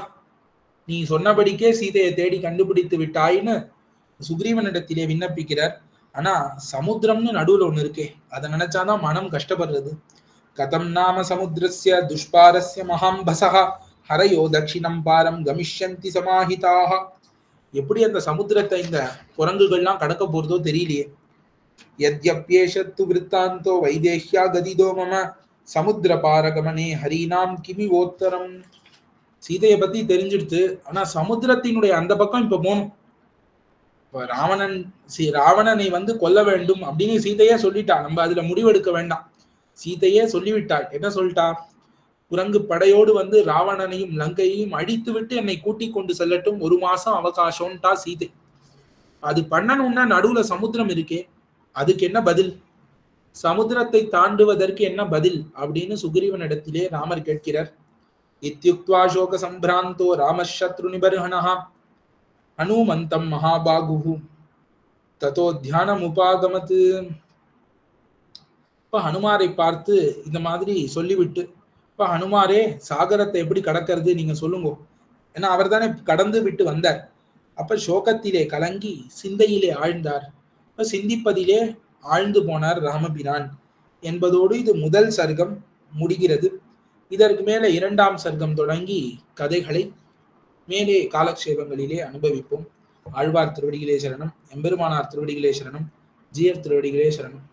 நீ சொன்னபடிக்கே சீதையை தேடி கண்டுபிடித்து விட்டாயின்னு சுக்ரீவனிடத்திலே விண்ணப்பிக்கிறார். ஆனா சமுத்திரம்னு நடுவுல ஒண்ணு இருக்கே, அதை நினைச்சாதான் மனம் கஷ்டப்படுறது. கதம் நாம சமுத்திரஸ்ய துஷ்பாரஸ்ய மகாம்பசஹ ஹரையோ தட்சிணம் பாரம் கமிஷ்யந்தி சமாஹிதாக. எப்படி அந்த சமுத்திரத்தை இந்த குரங்குகள்லாம் கடக்க போறதோ தெரியலையே. யத்யப்யேஷத்து விருத்தாந்தோ வைதேஹ்யா கதிதோ மம சமுத்திர பாரகமனே ஹரிநாம் கிமி ஓத்தரம். சீதையை பத்தி தெரிஞ்சிடுத்து, ஆனா சமுத்திரத்தினுடைய அந்த பக்கம் இப்ப போகணும். இப்ப ராவணனை கொல்ல வேண்டும் அப்படின்னு சீதையே சொல்லிட்டா. நம்ம அதுல முடிவெடுக்க வேண்டாம். சீதையே சொல்லிவிட்டாள். என்ன சொல்லிட்டா, குரங்கு படையோடு ராவணனையும் லங்கையையும் அழித்து விட்டு என்னை கூட்டிக் கொண்டு செல்லட்டும், 1 மாசம் அவகாசம்ட்டா சீதை. அது பண்ணணும்னா நடுவுல சமுத்திரம் இருக்கே, அதுக்கு என்ன பதில், சமுத்திரத்தை தாண்டுவதற்கு என்ன பதில் அப்படின்னு சுக்ரீவனிடத்திலே ராமர் கேட்கிறார். இத்யுக்த்வா சோக சம்பிராந்தோ ராமசத்ரு நிபர்ஹணஹ ஹனுமந்தம் மகாபாகுஹு ததோ தியானம் உபாகமத். இப்ப ஹனுமாரை பார்த்து இந்த மாதிரி சொல்லிவிட்டு, இப்ப ஹனுமாரே சாகரத்தை எப்படி கடக்கிறது நீங்க சொல்லுங்க. ஏன்னா அவர் தானே கடந்து விட்டு வந்தார். அப்ப சோகத்திலே கலங்கி சிந்தையிலே ஆழ்ந்தார். இப்ப சிந்திப்பதிலே ஆழ்ந்து போனார் ராமபிரான் என்பதோடு இது முதல் சர்க்கம் முடிகிறது. இதற்கு மேலே 2ஆம் சர்க்கம் தொடங்கி கதைகளை மேலே காலக்ஷேபங்களிலே அனுபவிப்போம். ஆழ்வார் திருவடிகளே சரணம், எம்பெருமானார் திருவடிகளே சரணம், ஜீயர் திருவடிகளே சரணம்.